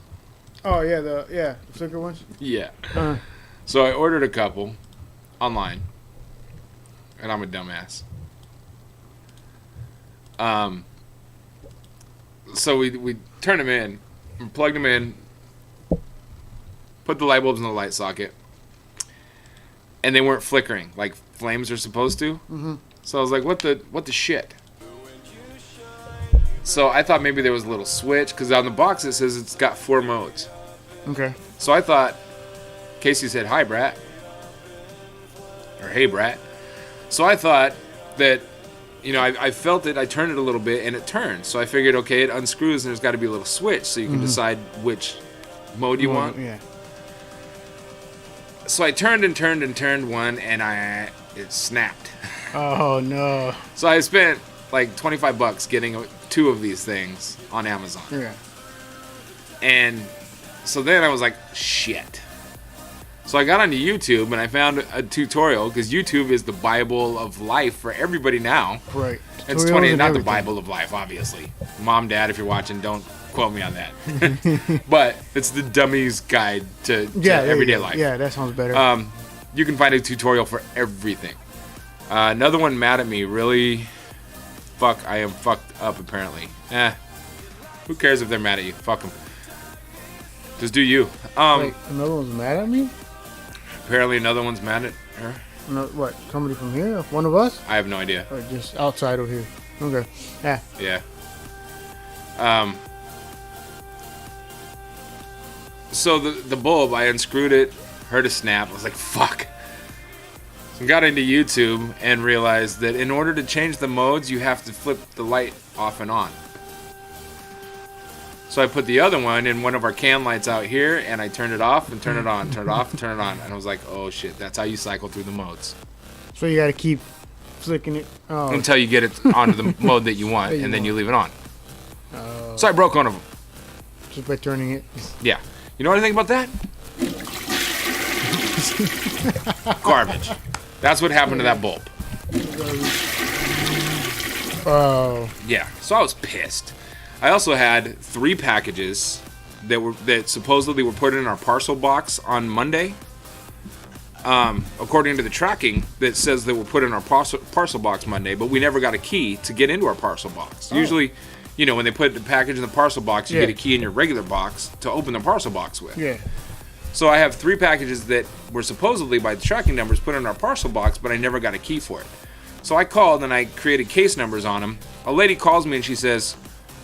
Oh yeah, the flicker ones. Yeah. Uh, So I ordered a couple online, and I'm a dumbass. So we turned them in, and plugged them in, put the light bulbs in the light socket, and they weren't flickering like flames are supposed to. Mm-hmm. So I was like, what the shit? So I thought maybe there was a little switch, because on the box it says it's got 4 modes. okay. So I thought, Casey said, "Hi, Brat." Or, "Hey, Brat." So I thought that, I felt it, I turned it a little bit, and it turned. So I figured, okay, it unscrews, and there's got to be a little switch, so you can decide which mode you want. Yeah. So I turned one, and it snapped. Oh no. So I spent like $25 getting 2 of these things on Amazon. Yeah. And so then I was like, shit. So I got onto YouTube and I found a tutorial, because YouTube is the Bible of life for everybody now. Right. It's Tutorials 20, and not everything. the Bible of life, obviously. Mom, Dad, if you're watching, don't quote me on that. But it's the dummy's guide to Yeah, everyday yeah, life. Yeah, that sounds better. You can find a tutorial for everything. Another one mad at me, really. Fuck, I am fucked up apparently. Who cares if they're mad at you? Fuck them. Just do you. Wait, another one's mad at me? Apparently another one's mad at her. No, what? Somebody from here? One of us? I have no idea. Or just outside of here? Okay. Yeah. Yeah. So the bulb, I unscrewed it, heard a snap. I was like, fuck. So I got into YouTube and realized that in order to change the modes, you have to flip the light off and on. So I put the other one in one of our can lights out here, and I turned it off and turned it on, turned it off and turned it on. And I was like, oh shit, that's how you cycle through the modes. So you gotta keep flicking it. Oh. Until you get it onto the mode that you want, and then you leave it on. So I broke one of them. Just by turning it. Yeah. You know what I think about that? Garbage. That's what happened to that bulb. Oh. Yeah. So I was pissed. I also had 3 packages that supposedly were put in our parcel box on Monday. According to the tracking, that says they were put in our parcel box Monday, but we never got a key to get into our parcel box. Usually, when they put the package in the parcel box, you get a key in your regular box to open the parcel box with. Yeah. So I have 3 packages that were supposedly by the tracking numbers put in our parcel box, but I never got a key for it. So I called and I created case numbers on them. A lady calls me and she says,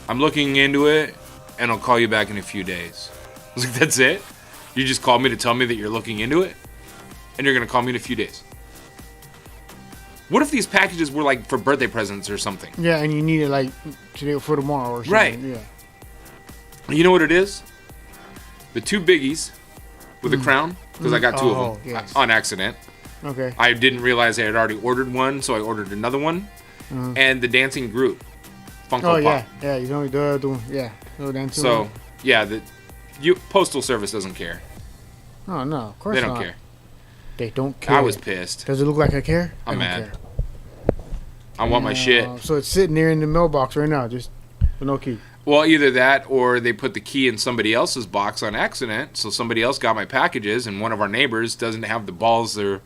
I'm looking into it and I'll call you back in a few days. I was like, that's it? You just called me to tell me that you're looking into it? And you're going to call me in a few days. What if these packages were like for birthday presents or something? Yeah, and you need it like today for tomorrow or something. Right. Yeah. You know what it is? The 2 biggies with the crown, because I got 2 Oh, of them yes. on accident. Okay. I didn't realize I had already ordered one, so I ordered another one. And the dancing Groot, Funko Oh Pop. yeah, yeah. You know the other one. Yeah. No dancing So one. yeah, the Postal Service doesn't care. Oh no, of course They don't not. care. They don't care. I was pissed. Does it look like I care? I I'm don't mad. care. I want my shit. So it's sitting there in the mailbox right now, just with no key. Well, either that or they put the key in somebody else's box on accident, so somebody else got my packages, and one of our neighbors doesn't have the balls or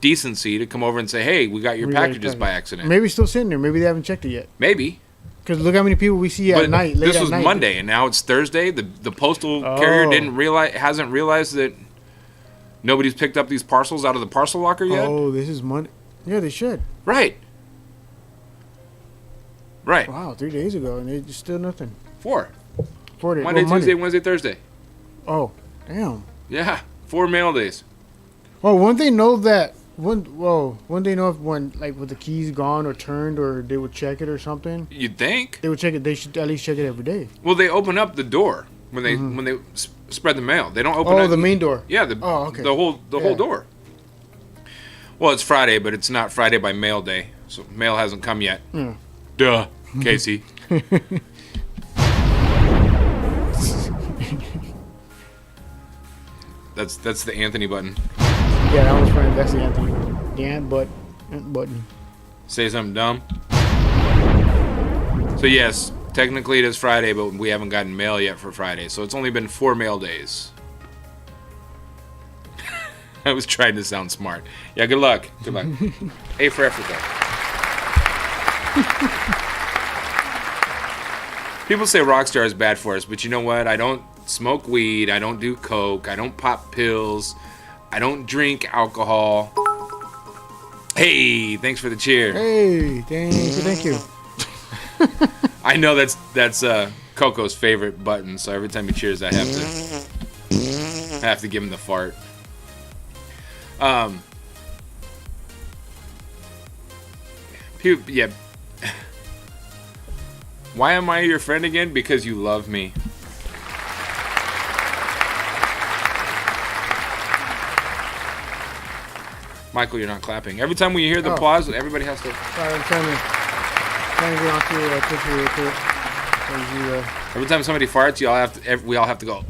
decency to come over and say, "Hey, we got your We got your packages by accident." Maybe it's still sitting there. Maybe they haven't checked it yet. Maybe. Because look how many people we see at But night. Late this at was night. Monday, and now it's Thursday. The postal carrier hasn't realized that nobody's picked up these parcels out of the parcel locker yet. Oh, this is Monday. Yeah, they should. Right. Right. Wow, 3 days ago, and it's still nothing. 4. 4 days. Monday, oh, Tuesday, Wednesday, Thursday. Oh, damn. Yeah, 4 mail days. Well, wouldn't they know that? Wouldn't they know if when like with the keys gone or turned, or they would check it or something? You'd think. They would check it. They should at least check it every day. Well, they open up the door when they spread the mail. They don't open up the main door. Yeah, okay. the whole Yeah. door. Well, it's Friday, but it's not Friday by mail day, so mail hasn't come yet. Yeah. Duh, Casey. That's the Anthony button. Yeah, that was funny. That's the Anthony. Dan button. Say something dumb. So yes, technically it is Friday, but we haven't gotten mail yet for Friday, so it's only been 4 mail days. I was trying to sound smart. Yeah, good luck. Good luck. A for Africa. People say Rockstar is bad for us, but you know what? I don't smoke weed. I don't do coke. I don't pop pills. I don't drink alcohol. Hey, thanks for the cheer. Hey, thank you. I know that's Coco's favorite button, so every time he cheers, I have to give him the fart. Yeah. Why am I your friend again? Because you love me. Michael, you're not clapping. Every time we hear the applause, everybody has to. Sorry, I'm trying to get onto Twitter real quick. Every time somebody farts, we all have to go.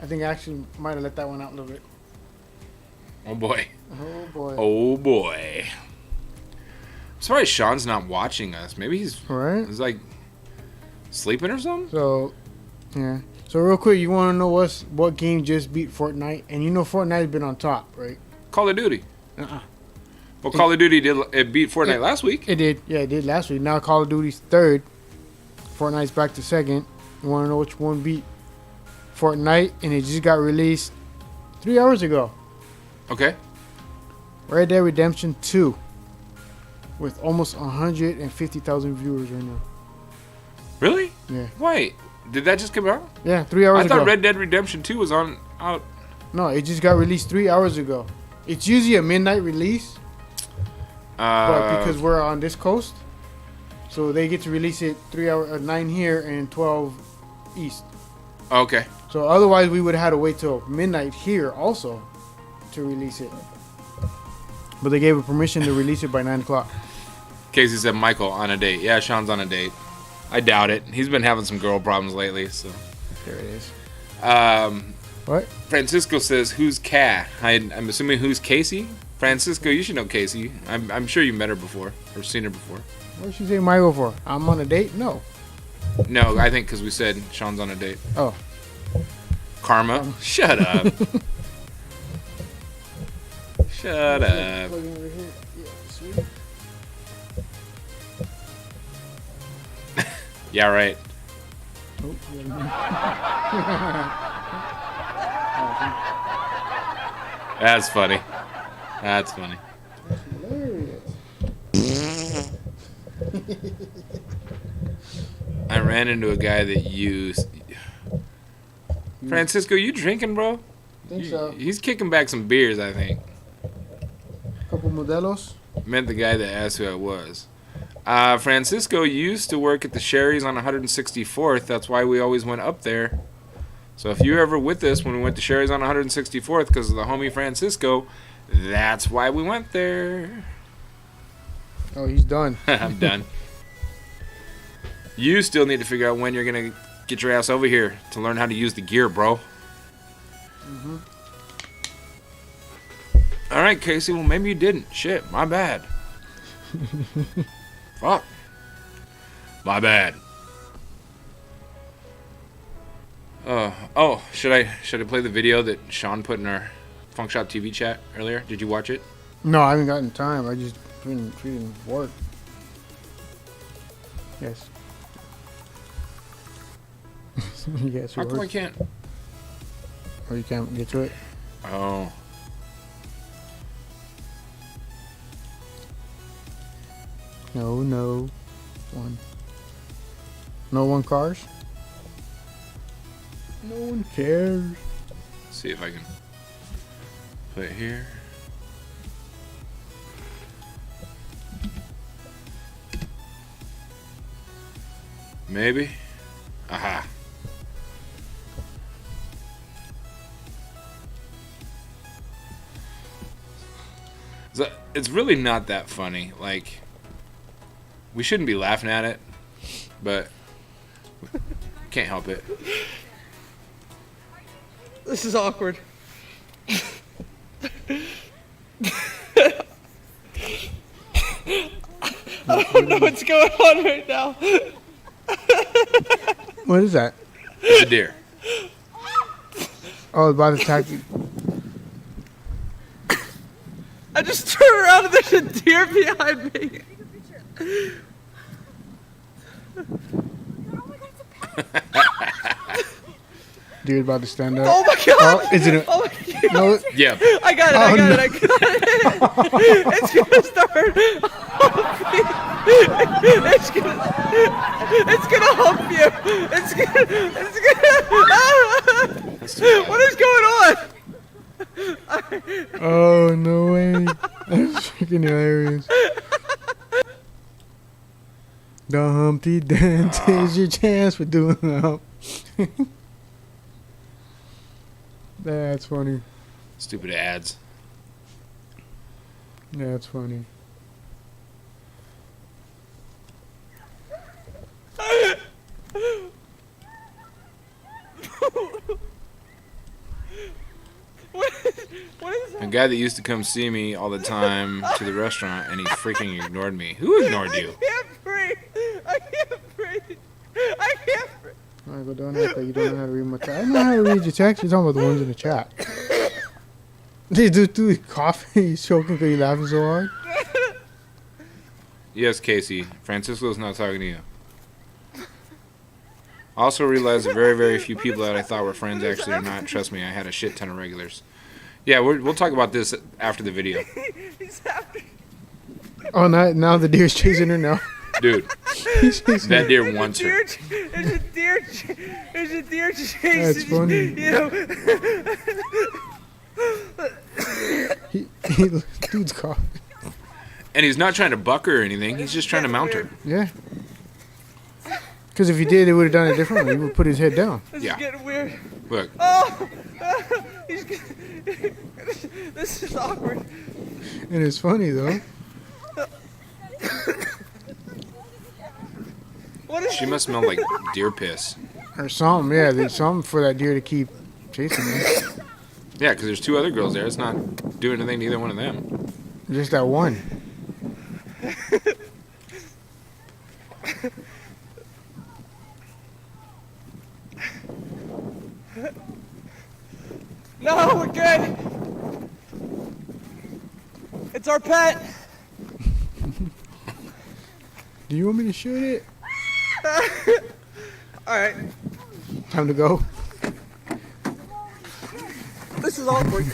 I think I actually might have let that one out a little bit. Oh boy. Oh boy. Oh boy. I'm sorry Sean's not watching us. Maybe he's like sleeping or something. So, yeah. So real quick, you want to know what game just beat Fortnite? And you know Fortnite's been on top, right? Call of Duty. Well, Call of Duty it beat Fortnite last week. It did. Yeah, it did last week. Now Call of Duty's third. Fortnite's back to second. You want to know which one beat Fortnite? And it just got released 3 hours ago. Okay. Red Dead Redemption 2. With almost 150,000 viewers right now. Really? Yeah. Wait, did that just come out? Yeah, 3 hours ago. I thought Red Dead Redemption 2 was out. No, it just got released 3 hours ago. It's usually a midnight release. But because we're on this coast, so they get to release it 9 here and 12 east. Okay. So otherwise we would have had to wait till midnight here also to release it. But they gave it permission to release it by 9 o'clock. Casey said Michael on a date. Yeah, Sean's on a date. I doubt it. He's been having some girl problems lately, so. There it is. What? Francisco says, who's Kat? I'm assuming who's Casey? Francisco, you should know Casey. I'm sure you met her before or seen her before. What did she say Michael for? I'm on a date? No. No, I think because we said Sean's on a date. Oh. Karma? Shut up. Shut up. Yeah, right. That's funny. That's funny. I ran into a guy that used. Francisco, you drinking, bro? Think so. He's kicking back some beers, I think. Couple modelos. Meant the guy that asked who I was. Francisco used to work at the Sherry's on 164th. That's why we always went up there. So if you were ever with us when we went to Sherry's on 164th because of the homie Francisco, that's why we went there. Oh, he's done. I'm done. You still need to figure out when you're going to get your ass over here to learn how to use the gear, bro. Mm-hmm. All right, Casey. Well, maybe you didn't. Shit, my bad. Fuck. My bad. Should I play the video that Sean put in our Funk Shop TV chat earlier? Did you watch it? No, I haven't gotten time. I just been work. Yes. Yes. How come I can't? Oh, you can't get to it? Oh. No. No one cars? No one cares. Let's see if I can put it here. Maybe. Aha. So, it's really not that funny. Like, we shouldn't be laughing at it, but can't help it. This is awkward. I don't know what's going on right now. What is that? It's a deer. Oh, about to attack you. I just turned around and there's a deer behind me. Deer's about to stand up. Oh my god! Oh, is it a... Oh my god! No. Yeah. I got it! I got it! It's gonna start. It's gonna hump you. It's gonna. What is going on? Oh, no way. That's freaking hilarious. The Humpty Dance is your chance for doing the hump. That's funny. Stupid ads. That's funny. What is A guy that used to come see me all the time to the restaurant, and he freaking ignored me. Who ignored you? I can't breathe. I can't breathe. I can't breathe. Alright, go don't act like you don't know how to read my chat. I know how to read your text. You're talking about the ones in the chat. This dude coughing, he's choking because he's laughing so hard. Yes, Casey. Francisco's not talking to you. I also realized that very, very few people that I thought were friends actually are not. Trust me, I had a shit ton of regulars. Yeah, we'll talk about this after the video. He's happy. Oh, now the deer's chasing her now. Dude, that deer wants her. There's a deer chasing. That's funny. You know. Dude's coughing. And he's not trying to buck her or anything. He's just trying to mount her. Yeah. Because if he did, they would have done it differently. He would put his head down. This Yeah. is getting weird. Look. Oh, this is awkward. And it's funny, though. What is She must smell like deer piss. Or something, yeah. There's something for that deer to keep chasing him. Yeah, because there's two other girls there. It's not doing anything to either one of them. Just that one. No, we're good. It's our pet. Do you want me to shoot it? All right. Time to go. This is awkward.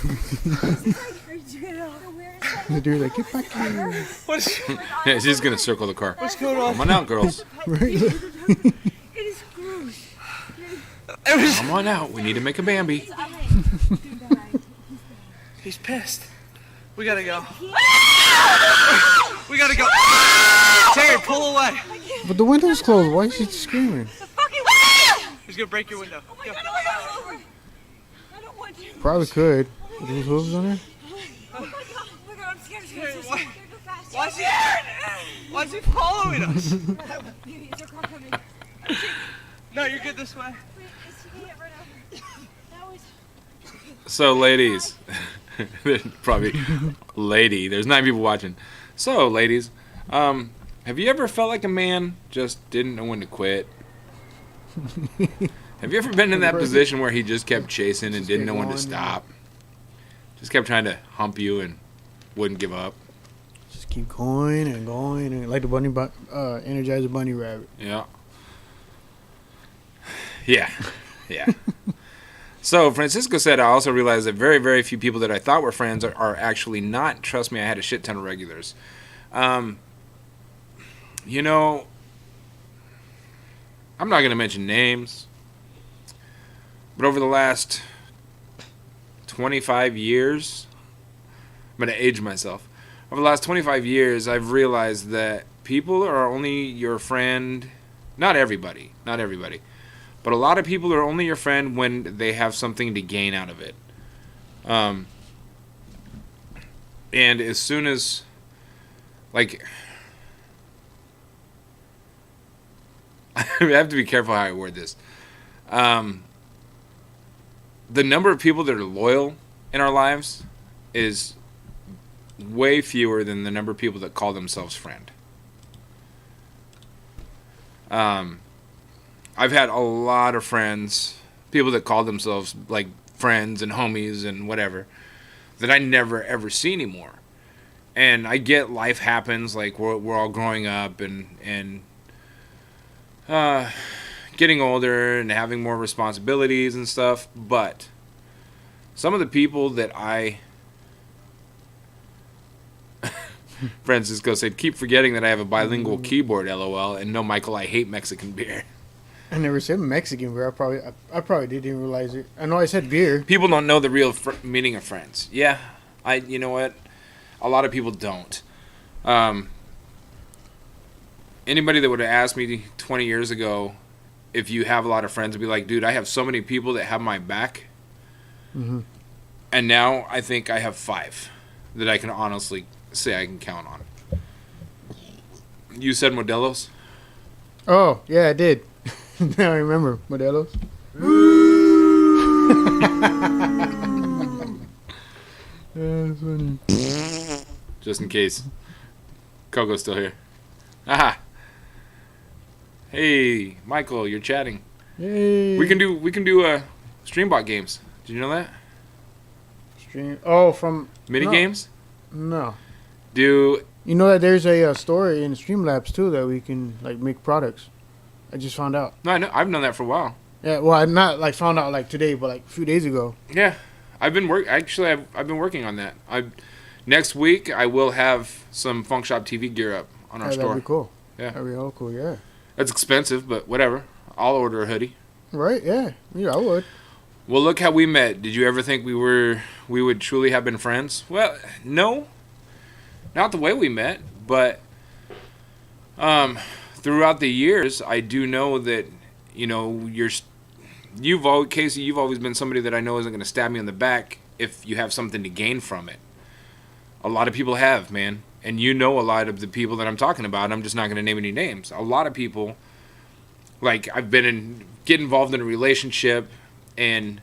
The dude's like, get back here. What's, Yeah, she's gonna circle the car. what's going on? Come on out, girls. Right? It is gross. Come on out. We need to make a Bambi. He's pissed. We gotta go. We gotta go. Terry, pull away. But the window's closed. Why is she screaming? He's gonna break your window. Go. I don't want to. Probably could. With those hooves on there? Oh my god. I'm scared. Terry, why is he following us? Is your car coming? No, you're good this way. Wait, is he gonna get run over? That was... So, ladies, probably lady. There's 9 people watching. So, ladies, have you ever felt like a man just didn't know when to quit? Have you ever been in that position where he just kept chasing and didn't know when to stop? Just kept trying to hump you and wouldn't give up. Just keep going and going. And like the Energizer Bunny rabbit. Yeah. Yeah. Yeah. So Francisco said, I also realized that very, very few people that I thought were friends are actually not. Trust me, I had a shit ton of regulars. You know, I'm not going to mention names, but over the last 25 years, I'm going to age myself. Over the last 25 years, I've realized that people are only your friend, not everybody, but a lot of people are only your friend when they have something to gain out of it. And as soon as, like, I have to be careful how I word this. The number of people that are loyal in our lives is way fewer than the number of people that call themselves friend. I've had a lot of friends, people that call themselves like friends and homies and whatever, that I never ever see anymore. And I get life happens, like we're all growing up and getting older and having more responsibilities and stuff, but some of the people that Francisco said, keep forgetting that I have a bilingual keyboard, LOL, and no, Michael, I hate Mexican beer. I never said Mexican beer. I probably didn't realize it. I know I said beer. People don't know the real meaning of friends. Yeah, you know what? A lot of people don't. Anybody that would have asked me 20 years ago if you have a lot of friends would be like, dude, I have so many people that have my back. Mm-hmm. And now I think I have 5 that I can honestly say I can count on. You said Modelos? Oh, yeah, I did. Now I remember. Modelos. Yeah, that's funny. Just in case. Coco's still here. Aha. Hey, Michael, you're chatting. Yay. We can do Streambot games. Did you know that? Stream. Oh, from Mini no. games? No. Do You know that there's a store in Streamlabs too that we can like make products. I just found out. No, I know, I've known that for a while. Yeah, well, I not like found out like today, but like a few days ago. Yeah, I've been I've been working on that. Next week I will have some Funk Shop TV gear up on our Yeah, store. that'd be cool. Yeah, That'd be all cool. Yeah. it's expensive, but whatever. I'll order a hoodie. Right? Yeah. Yeah, I would. Well, look how we met. Did you ever think we would truly have been friends? Well, no, not the way we met, but throughout the years, I do know that Casey, you've always been somebody that I know isn't going to stab me on the back if you have something to gain from it. A lot of people have, man, and you know a lot of the people that I'm talking about. I'm just not going to name any names. A lot of people, like I've get involved in a relationship, and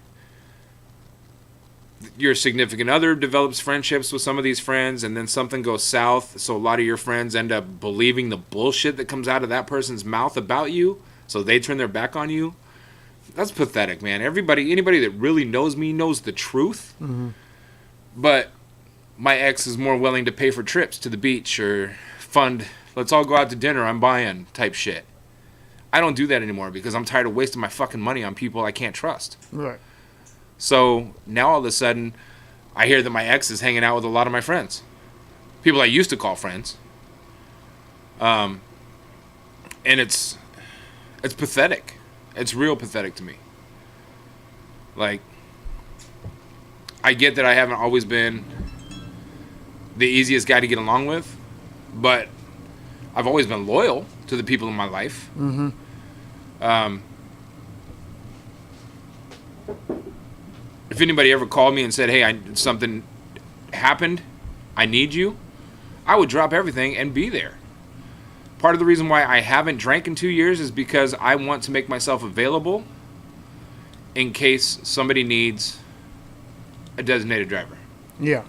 your significant other develops friendships with some of these friends, and then something goes south, so a lot of your friends end up believing the bullshit that comes out of that person's mouth about you, so they turn their back on you. That's pathetic, man. Anybody that really knows me knows the truth. Mm-hmm. But my ex is more willing to pay for trips to the beach or fund, let's all go out to dinner, I'm buying type shit. I don't do that anymore because I'm tired of wasting my fucking money on people I can't trust. Right. So now all of a sudden, I hear that my ex is hanging out with a lot of my friends. People I used to call friends. And it's pathetic. It's real pathetic to me. Like, I get that I haven't always been the easiest guy to get along with, but I've always been loyal to the people in my life. Mm-hmm. If anybody ever called me and said, hey, something happened, I need you, I would drop everything and be there. Part of the reason why I haven't drank in 2 years is because I want to make myself available in case somebody needs a designated driver. Yeah.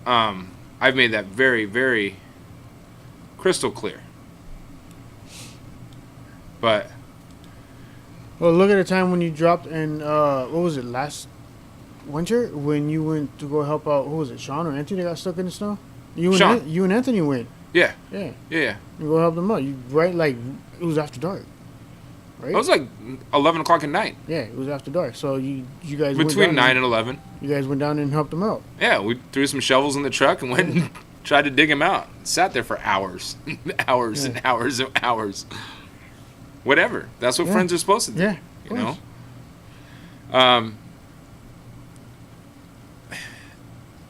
I've made that very, very crystal clear. But Well, look at the time when you dropped in, what was it, last winter? When you went to go help out, who was it, Sean or Anthony that got stuck in the snow? Sean. You and Anthony went. yeah, Yeah. yeah. You go help them out. You right, like, it was after dark. Right? It was like 11 o'clock at night. Yeah, it was after dark. So you guys went Between down 9 and 11. You guys went down and helped them out. Yeah, we threw some shovels in the truck and went and tried to dig him out. Sat there for hours. hours and hours and hours. Whatever. That's what friends are supposed to do. Yeah. You know?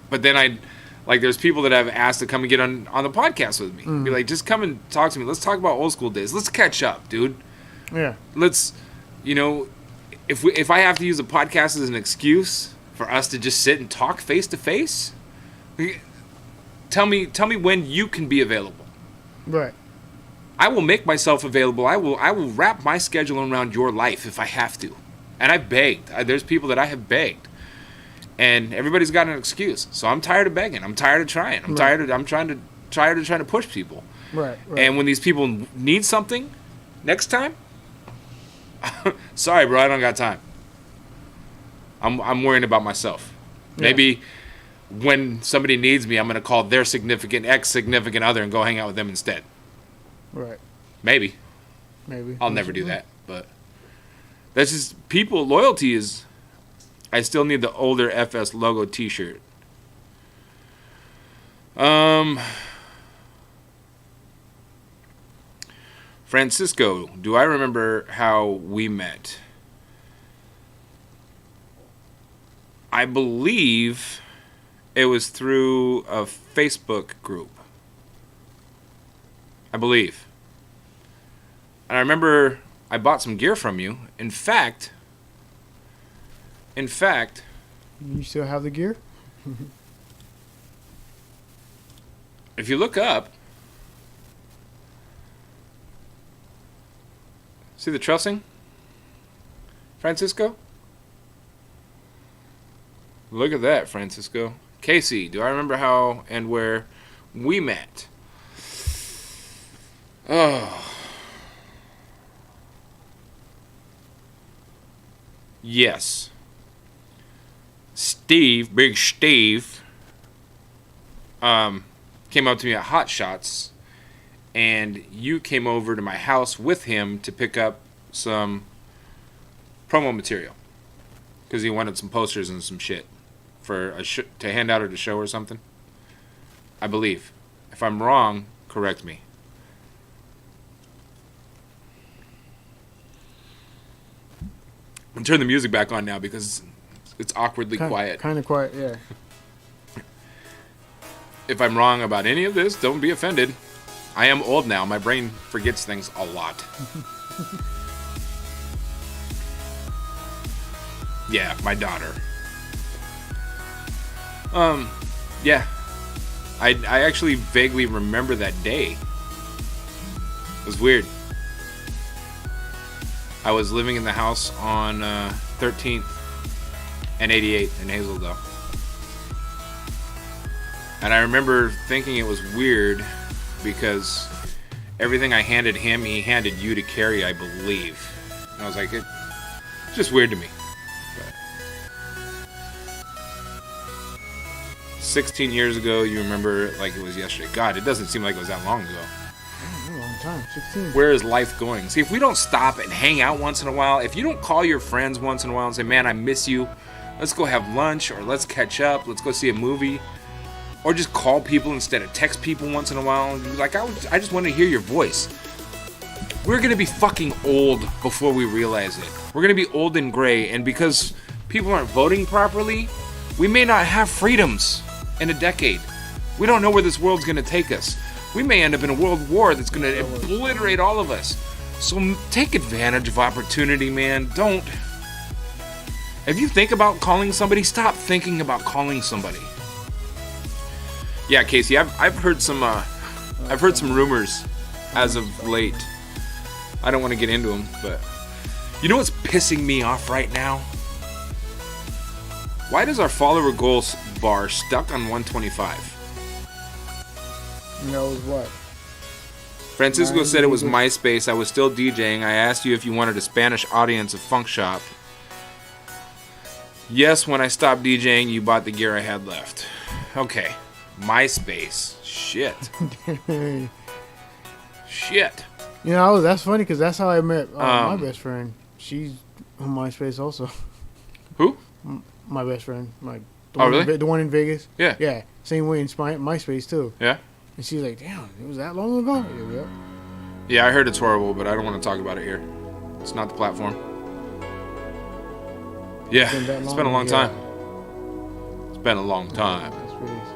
But then there's people that I've asked to come and get on the podcast with me. Be like, just come and talk to me. Let's talk about old school days. Let's catch up, dude. Yeah. Let's, if I have to use a podcast as an excuse for us to just sit and talk face to face, tell me when you can be available. Right. I will make myself available. I will wrap my schedule around your life if I have to. And I've begged. There's people that I have begged. And everybody's got an excuse. So I'm tired of begging. I'm tired of trying. I'm tired of trying to push people. Right. And when these people need something next time, sorry, bro, I don't got time. I'm worrying about myself. Yeah. Maybe when somebody needs me, I'm going to call their ex-significant other and go hang out with them instead. Right. Maybe. I'll never do that, but that's just people. Loyalty is. I still need the older FS logo T-shirt. Francisco, do I remember how we met? I believe it was through a Facebook group. I believe. And I remember I bought some gear from you. In fact, You still have the gear? if you look up, see the trussing, Francisco? Look at that, Francisco. Casey, do I remember how and where we met? Oh. Yes. Steve, Big Steve, came up to me at Hot Shots, and you came over to my house with him to pick up some promo material because he wanted some posters and some shit for to hand out at a show or something. I believe. If I'm wrong, correct me. I'm turning the music back on now because it's awkwardly quiet. Kind of quiet, yeah. If I'm wrong about any of this, don't be offended. I am old now. My brain forgets things a lot. Yeah, my daughter. Yeah. I actually vaguely remember that day. It was weird. I was living in the house on 13th and 88th in Hazeldale. And I remember thinking it was weird because everything I handed him, he handed you to carry, I believe. And I was like, it's just weird to me. But 16 years ago, you remember it like it was yesterday. God, it doesn't seem like it was that long ago. time. 16. Where is life going? See, if we don't stop and hang out once in a while, if you don't call your friends once in a while and say, man, I miss you, let's go have lunch, or let's catch up, let's go see a movie, or just call people instead of text people once in a while. Like, I just want to hear your voice. We're going to be fucking old before we realize it. We're going to be old and gray, and because people aren't voting properly, we may not have freedoms in a decade. We don't know where this world's going to take us. We may end up in a world war that's going to obliterate all of us. So take advantage of opportunity, man. Don't. If you think about calling somebody, stop thinking about calling somebody. Yeah, Casey, I've heard some rumors as of late. I don't want to get into them, but you know what's pissing me off right now? Why does our follower goals bar stuck on 125? And that was what? Francisco said it was MySpace. I was still DJing. I asked you if you wanted a Spanish audience of Funk Shop. Yes, when I stopped DJing, you bought the gear I had left. Okay. MySpace. Shit. Shit. You know, that's funny because that's how I met my best friend. She's on MySpace also. Who? My best friend. Really? The one in Vegas? Yeah. Yeah. Same way in MySpace too. Yeah? And she's like, damn, it was that long ago? Yeah. Yeah, I heard it's horrible, but I don't want to talk about it here. It's not the platform. Yeah, it's been a long time. It's been a long time.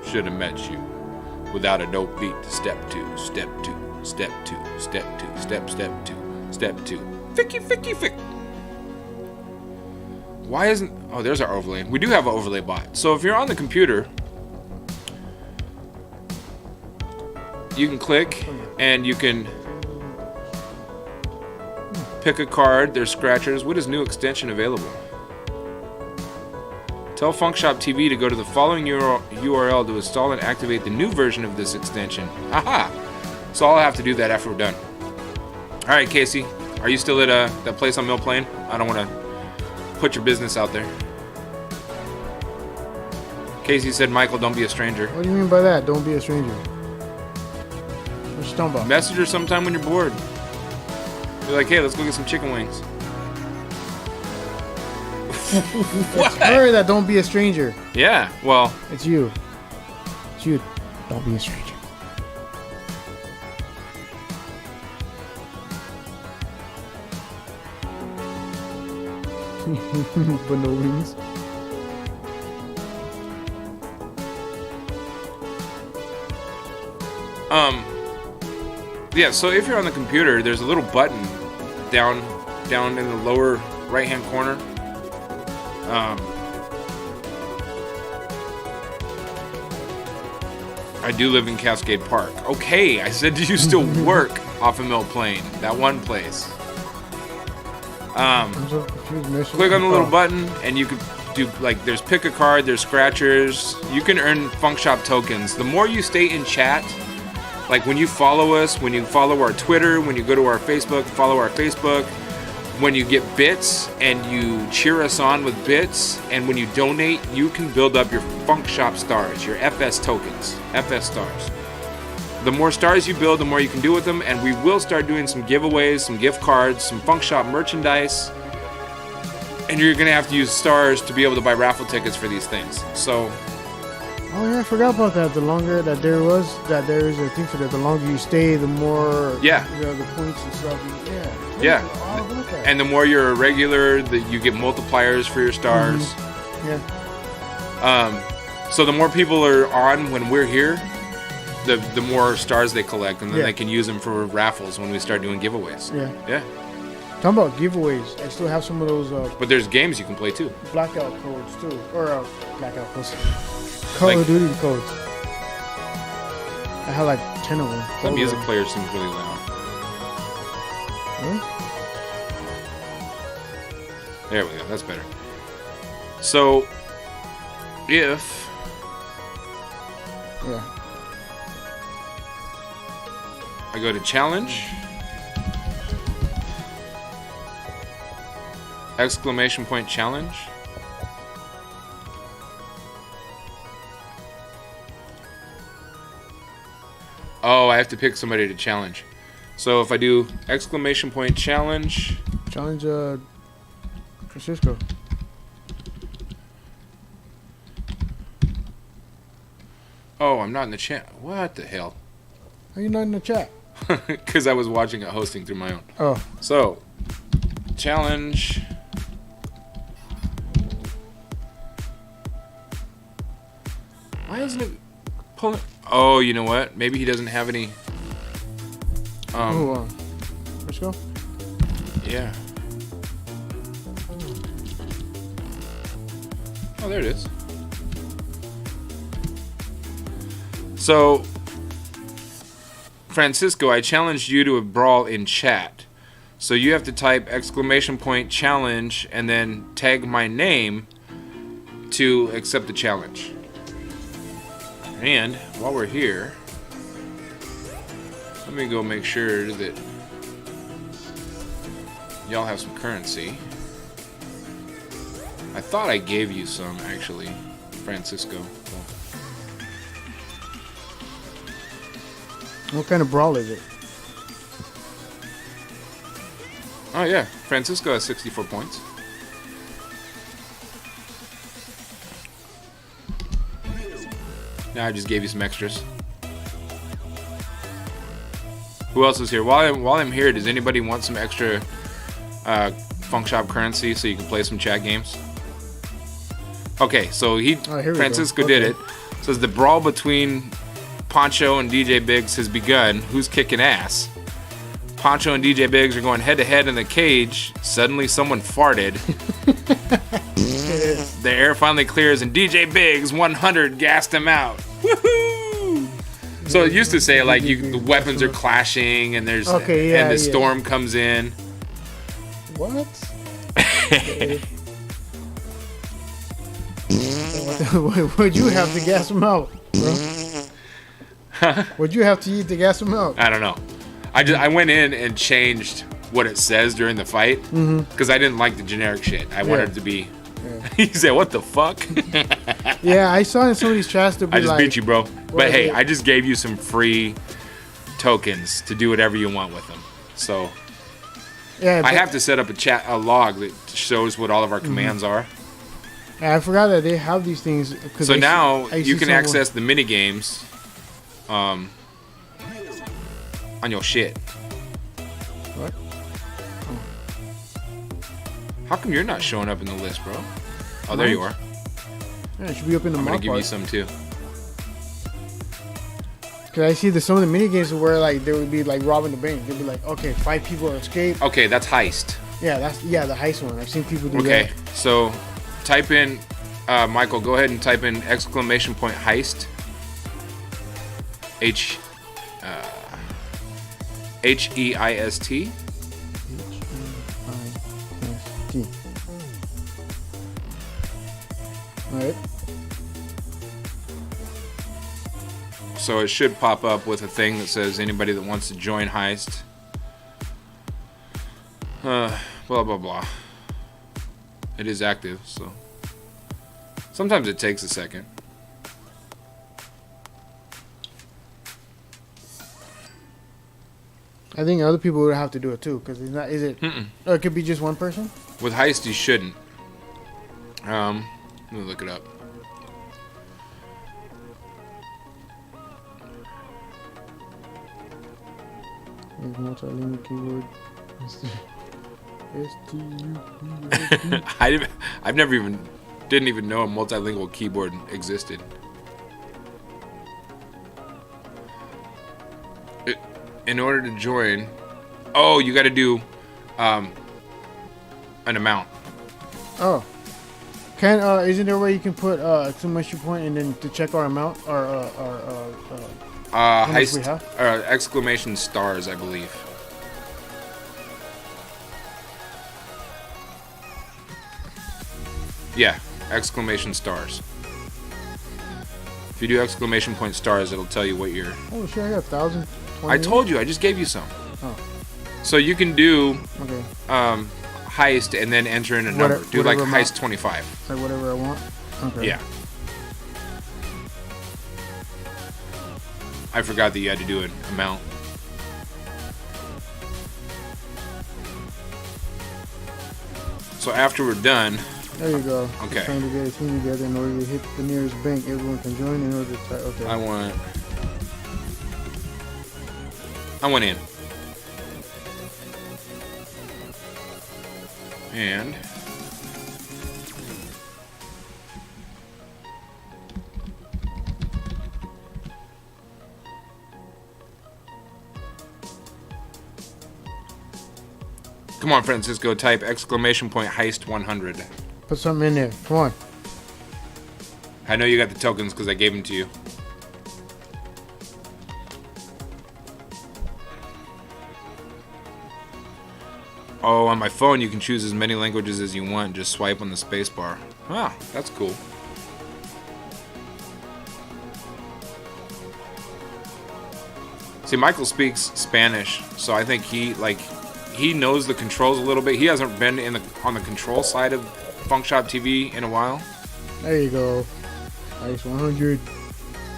Should have met you. Without a dope beat to step two, step two, step two, step two, step two, step two. Ficky, ficky, fick. Why isn't... Oh, there's our overlay. We do have an overlay bot. So if you're on the computer, you can click and you can pick a card. There's scratchers. What is new extension available? Tell Funkshop TV to go to the following URL to install and activate the new version of this extension. Aha! So I'll have to do that after we're done. Alright, Casey. Are you still at that place on Mill Plain? I don't want to put your business out there. Casey said, Michael, don't be a stranger. What do you mean by that? Don't be a stranger. What you talking about? Message her sometime when you're bored. Be like, hey, let's go get some chicken wings. It's her that don't be a stranger. Yeah, well. It's you. It's you. Don't be a stranger. But no wings. Yeah, so if you're on the computer, there's a little button down in the lower right hand corner. I do live in Cascade Park. Okay, I said, do you still work off of Mill Plain? That one place. Click on the little button and you can do, like, there's pick a card, there's scratchers. You can earn Funk Shop tokens. The more you stay in chat, like when you follow us, when you follow our Twitter, when you go to our Facebook, follow our Facebook, when you get bits and you cheer us on with bits, and when you donate, you can build up your Funk Shop stars, your FS tokens, FS stars. The more stars you build, the more you can do with them, and we will start doing some giveaways, some gift cards, some Funk Shop merchandise, and you're going to have to use stars to be able to buy raffle tickets for these things. So... Oh yeah, I forgot about that. The longer that there is a thing for that, the longer you stay, the more the points and stuff. Yeah. And the more you're a regular, you get multipliers for your stars. Mm-hmm. Yeah. So the more people are on when we're here, the more stars they collect, and then they can use them for raffles when we start doing giveaways. Yeah. Yeah. Talking about giveaways, I still have some of those. But there's games you can play too. Blackout codes too, or blackout codes. Call of Duty codes. I have like 10 of them. The music player seems really loud. Really? There we go. That's better. So, if I go to challenge, exclamation point challenge. Oh, I have to pick somebody to challenge. So if I do exclamation point challenge, Challenge Francisco. oh, I'm not in the chat. What the hell? How you not in the chat? Because I was watching it hosting through my own. Oh, So, challenge. Why isn't it pulling? Oh, you know what? Maybe he doesn't have any. Francisco. Yeah. Oh, there it is. So, Francisco, I challenged you to a brawl in chat. So you have to type exclamation point challenge and then tag my name to accept the challenge. And while we're here, let me go make sure that y'all have some currency. I thought I gave you some, actually, Francisco. What kind of brawl is it? Oh yeah, Francisco has 64 points. Now I just gave you some extras. Who else is here? While I'm here, does anybody want some extra Funk Shop currency so you can play some chat games? Okay, so Francisco did it. Says the brawl between Poncho and DJ Biggs has begun. Who's kicking ass? Poncho and DJ Biggs are going head to head in the cage. Suddenly someone farted. The air finally clears and DJ Biggs 100 gassed him out. Woohoo! So it used to say like the weapons are clashing and there's and the storm comes in. What? What'd you have to gas him out, bro? What'd you have to eat to gas him out? I don't know. I went in and changed what it says during the fight because I didn't like the generic shit. I wanted it to be. Yeah. He said, "What the fuck?" Yeah, I saw in somebody's chats to be I just like, beat you, bro. But hey, I just gave you some free tokens to do whatever you want with them. So yeah, I have to set up a log that shows what all of our commands are. I forgot that they have these things. So now you can access the mini games on your shit. What? How come you're not showing up in the list, bro? Oh, there you are. Yeah, it should be up in the I'm mod gonna give part. you some too. Cause I see that some of the mini games where like they would be like robbing the bank. They'd be like, okay, 5 people escape. Okay, that's heist. Yeah, that's the heist one. I've seen people do that. Okay, so type in, Michael, go ahead and type in exclamation point heist. H-E-I-S-T. H-E-I-S-T. Alright. So it should pop up with a thing that says anybody that wants to join heist. Blah blah blah. It is active, so sometimes it takes a second. I think other people would have to do it too, because it's not. Is it? Or it could be just one person. With heist, you shouldn't. Let me look it up. Multilingual keyword. I've never didn't even know a multilingual keyboard existed. In order to join, oh, you got to do an amount. Oh, isn't there a way you can put exclamation point and then to check our amount or how much we have? Exclamation stars, I believe. Yeah, exclamation stars. If you do exclamation point stars, it'll tell you what you're. Oh shit, I got 1,000. I told you, I just gave you some. Oh. So you can do Okay. heist and then enter in a number. Do like heist 25. Like whatever I want. Okay. Yeah. I forgot that you had to do an amount. So after we're done, There you go. Okay. Just trying to get a team together in order to hit the nearest bank. Everyone can join in order to. Okay. I went in. And come on, Francisco, type exclamation point heist 100. Put something in there. Come on. I know you got the tokens because I gave them to you. Oh, on my phone you can choose as many languages as you want. Just swipe on the space bar. Ah, that's cool. See, Michael speaks Spanish, so I think he knows the controls a little bit. He hasn't been on the control side of Funkshop TV in a while. There you go. Nice 100.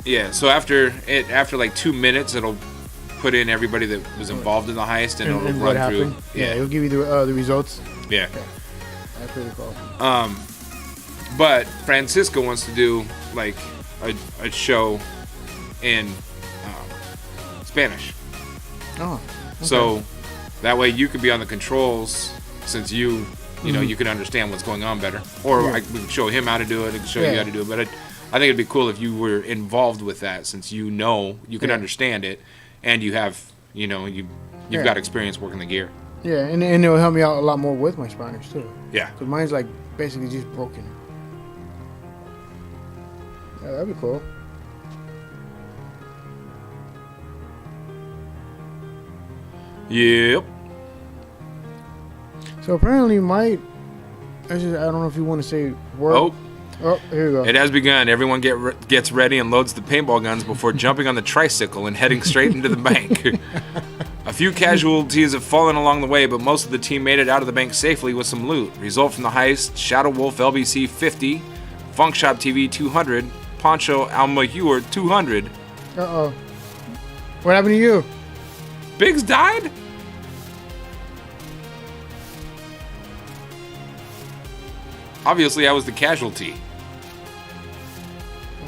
Yeah, so after like 2 minutes, it'll put in everybody that was involved in the heist, and it'll And run what through. happened? Yeah, it'll give you the results. Yeah. That's pretty cool. But Francisco wants to do like a show in Spanish. Oh. Okay. So that way you could be on the controls, since you know you can understand what's going on better. Or Yeah. we can show him how to do it. I can show Yeah. you how to do it. But I think it'd be cool if you were involved with that, since you can Yeah. understand it, and you have you've Yeah. got experience working the gear. Yeah, and it'll help me out a lot more with my Spanish too. Yeah. Cause mine's like basically just broken. Yeah, that'd be cool. Yep. So apparently I don't know if you want to say word. Oh, here we go. It has begun. Everyone gets ready and loads the paintball guns before jumping on the tricycle and heading straight into the bank. A few casualties have fallen along the way, but most of the team made it out of the bank safely with some loot. Result from the heist: Shadow Wolf LBC 50, Funkshop TV 200, Poncho Almahuer 200. Uh-oh. What happened to you? Biggs died? Obviously, I was the casualty.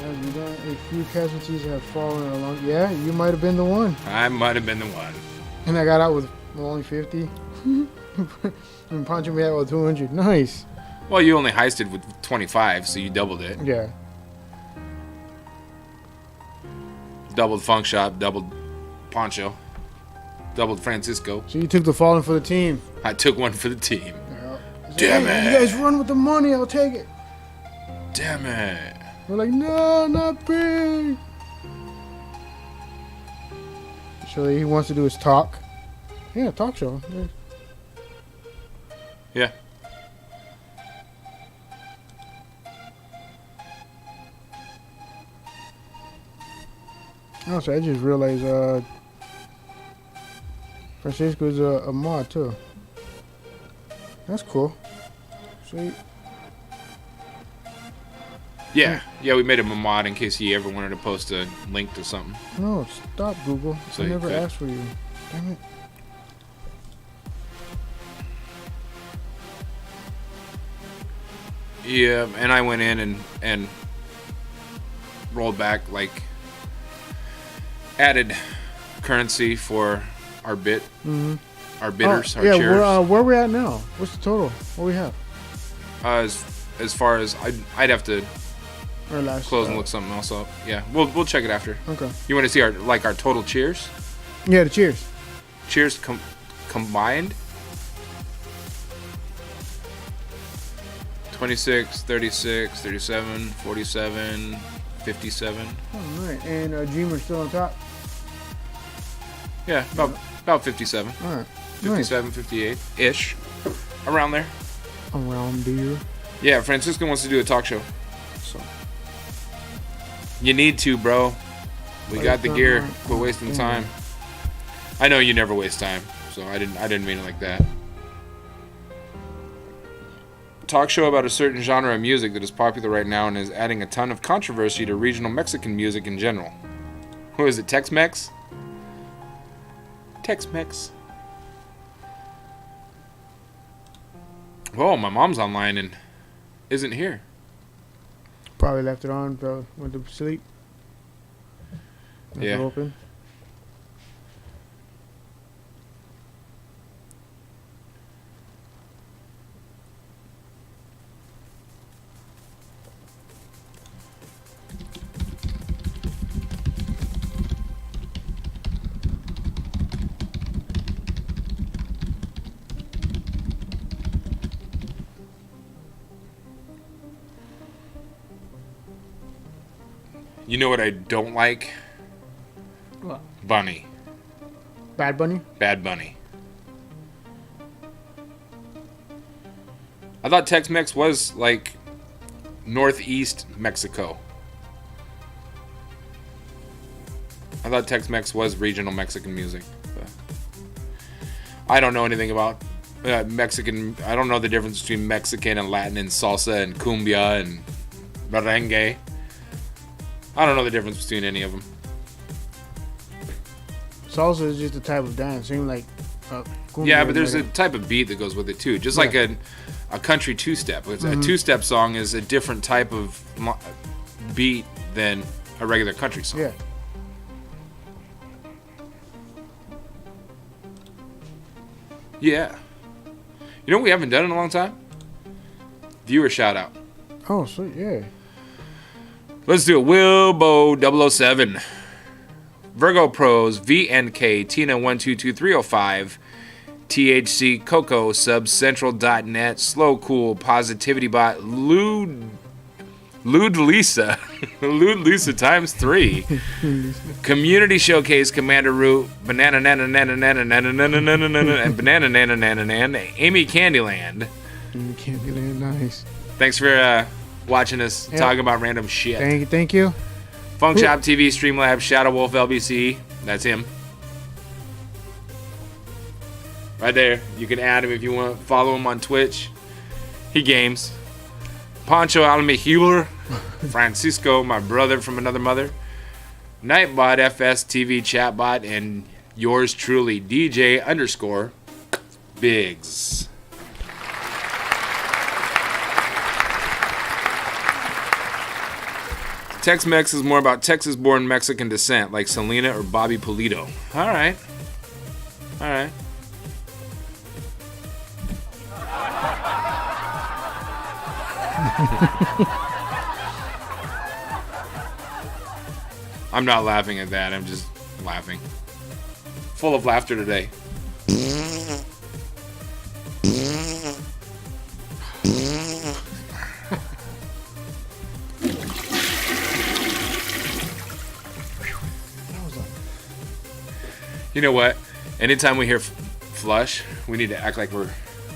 A few casualties have fallen along. Yeah, you might have been the one. I might have been the one. And I got out with only 50. And Pancho me out with 200. Nice. Well, you only heisted with 25, so you doubled it. Yeah. Doubled Funkshop, doubled Poncho, doubled Francisco. So you took the fallen for the team. I took one for the team. Damn Damn it. it. You guys run with the money. I'll take it. Damn it. We're like, no, not big. So he wants to do his talk. Yeah, talk show. Yeah. Oh, so I just realized Francisco's a mod too. That's cool. Sweet. Yeah, we made him a mod in case he ever wanted to post a link to something. No, stop, Google. So I you never could. asked for you. Damn it. Yeah, and I went in and rolled back, like, added currency for our bit, our bidders, our yeah, cheers. where we at now? What's the total? What we have? As far as I'd have to Our last close and look something else up. Yeah, we'll check it after. Okay. You want to see our total cheers? Yeah, the cheers. Cheers combined. 26, 36, 37, 47, 57. All right, and Dreamer's still on top. Yeah, about 57. All right. 57, 58 ish, around there. Around there. Yeah, Francisco wants to do a talk show. So you need to, bro. We got the gear. Quit wasting time. I know you never waste time, so I didn't mean it like that. Talk show about a certain genre of music that is popular right now and is adding a ton of controversy to regional Mexican music in general. Who is it? Tex-Mex? Tex-Mex. Whoa, my mom's online and isn't here. Probably left it on, bro. Went to sleep. Left it Yeah. open. You know what I don't like? What? Bunny. Bad Bunny? Bad Bunny. I thought Tex-Mex was like northeast Mexico. I thought Tex-Mex was regional Mexican music. But I don't know anything about Mexican. I don't know the difference between Mexican and Latin and salsa and cumbia and merengue. I don't know the difference between any of them. Salsa is just a type of dance. Same like. Cumbia Yeah, but there's a and type of beat that goes with it too. Just like a country two-step. A two-step song is a different type of beat than a regular country song. Yeah. Yeah. You know what we haven't done in a long time? Viewer shout out. Oh, sweet. Yeah. Let's do it. Wilbo 007. Virgo Pros, VNK, Tina 122305, THC Coco, Subcentral.net, Slow Cool, Positivity Bot, Lude Lisa, Lude Lisa times 3, Community Showcase, Commander Root, Banana Nana Nana Nana Nana Nana Nana Nana, and Banana Nana Nana Nana, Amy Candyland. Candyland, nice. Thanks for watching us talking about random shit. Thank you. Funk Shop TV, Streamlabs, Shadow Wolf LBC. That's him. Right there. You can add him if you want. Follow him on Twitch. He games. Pancho Almehuler. Francisco, my brother from another mother. Nightbot, FS TV Chatbot, and yours truly, DJ_ Biggs. Tex-Mex is more about Texas-born Mexican descent, like Selena or Bobby Pulido. All right. All right. I'm not laughing at that. I'm just laughing. Full of laughter today. You know what? Anytime we hear flush, we need to act like we're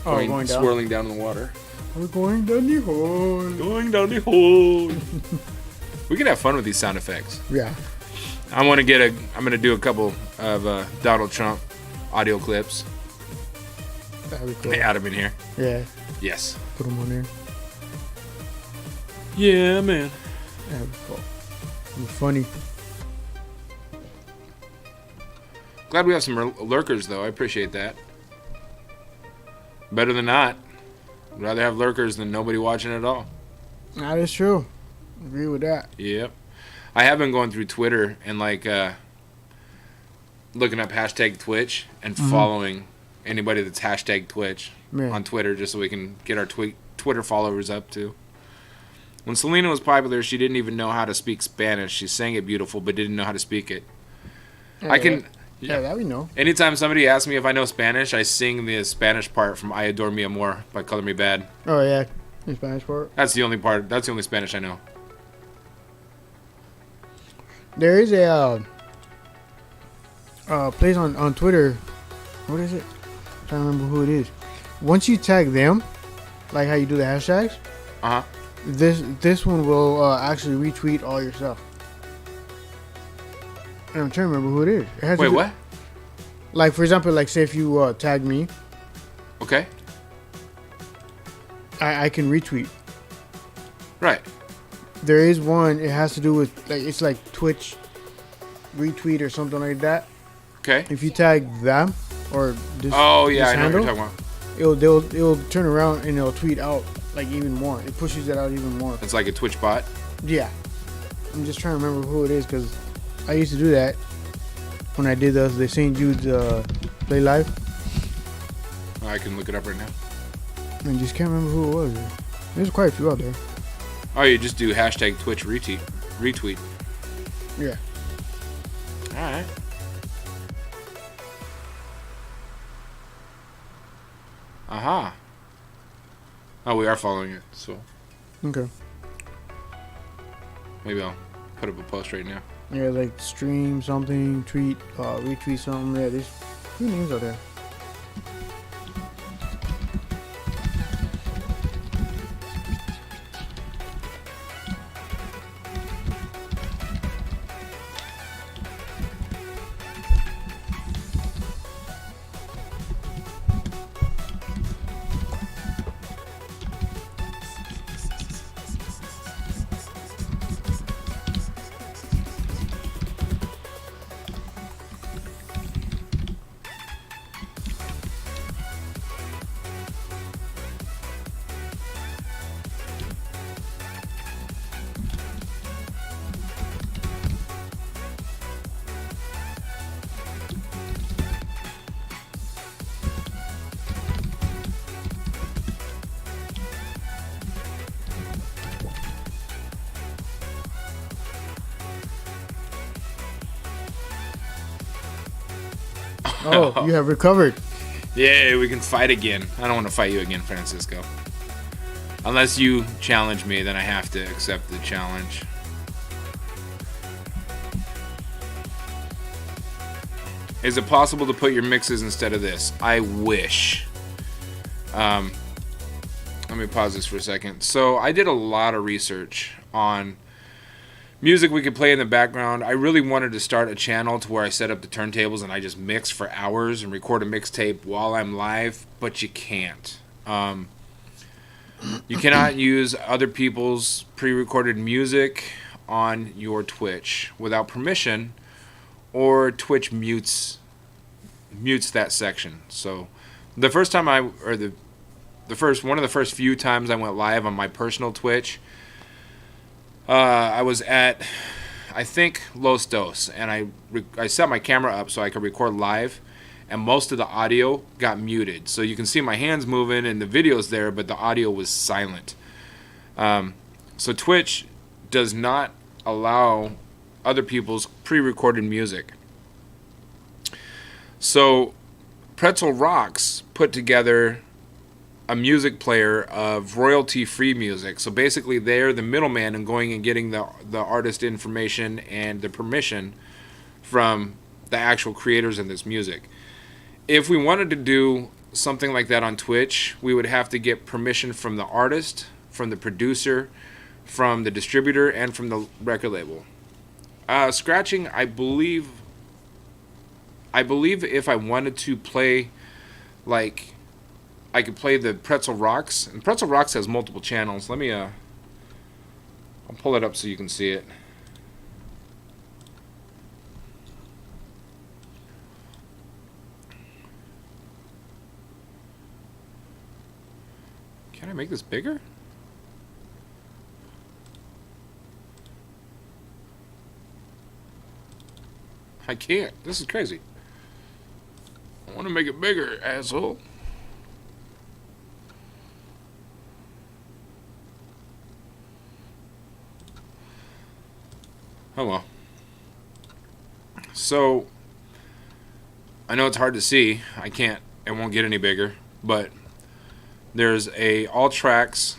going down. swirling down in the water. We're going down the hole. Going down the hole. We can have fun with these sound effects. Yeah. I'm gonna do a couple of Donald Trump audio clips. That'd be cool. Add them in here. Yeah. Yes. Put them on there. Yeah, man. That'd be cool. It'd be funny. Glad we have some lurkers, though. I appreciate that. Better than not. I'd rather have lurkers than nobody watching at all. That is true. Agree with that. Yep. I have been going through Twitter and looking up hashtag Twitch and following anybody that's hashtag Twitch on Twitter just so we can get our Twitter followers up too. When Selena was popular, she didn't even know how to speak Spanish. She sang it beautiful, but didn't know how to speak it. Yeah, that we know. Anytime somebody asks me if I know Spanish, I sing the Spanish part from I Adore Mi Amor by Color Me Bad. Oh, yeah. The Spanish part. That's the only part. That's the only Spanish I know. There is a place on Twitter. What is it? I'm trying to remember who it is. Once you tag them, like how you do the hashtags, this one will actually retweet all your stuff. And I'm trying to remember who it is. It has Wait, what? Like, for example, like say if you tag me, Okay. I can retweet. Right. There is one. It has to do with it's like Twitch retweet or something like that. Okay. If you tag them or this, Oh yeah, this I know what you're handle, talking it'll turn around and it'll tweet out like even more. It pushes it out even more. It's like a Twitch bot. Yeah. I'm just trying to remember who it is because I used to do that when I did the St. Jude's Play Live. I can look it up right now. I just can't remember who it was. There's quite a few out there. Oh, you just do hashtag Twitch retweet. Yeah. All right. Aha. Oh, we are following it, so Okay. maybe I'll put up a post right now. Yeah, like stream something, tweet, retweet something. Yeah, there's a few names out there. Oh, you have recovered. Yeah, we can fight again. I don't want to fight you again, Francisco. Unless you challenge me, then I have to accept the challenge. Is it possible to put your mixes instead of this? I wish. Let me pause this for a second. So I did a lot of research on music we could play in the background. I really wanted to start a channel to where I set up the turntables and I just mix for hours and record a mixtape while I'm live, but you can't. You cannot use other people's pre-recorded music on your Twitch without permission, or Twitch mutes that section. So the first time one of the first few times I went live on my personal Twitch, I was at, I think, Los Dos, and I set my camera up so I could record live, and most of the audio got muted. So you can see my hands moving and the video's there, but the audio was silent. So Twitch does not allow other people's pre-recorded music. So Pretzel Rocks put together a music player of royalty-free music. So basically they're the middleman in going and getting the artist information and the permission from the actual creators of this music. If we wanted to do something like that on Twitch, we would have to get permission from the artist, from the producer, from the distributor, and from the record label. Scratching, I believe if I wanted to play, like, I could play the Pretzel Rocks, and Pretzel Rocks has multiple channels. Let me I'll pull it up so you can see it. Can I make this bigger? I can't. This is crazy. I want to make it bigger, asshole. Oh well. So I know it's hard to see. It won't get any bigger, but there's a all tracks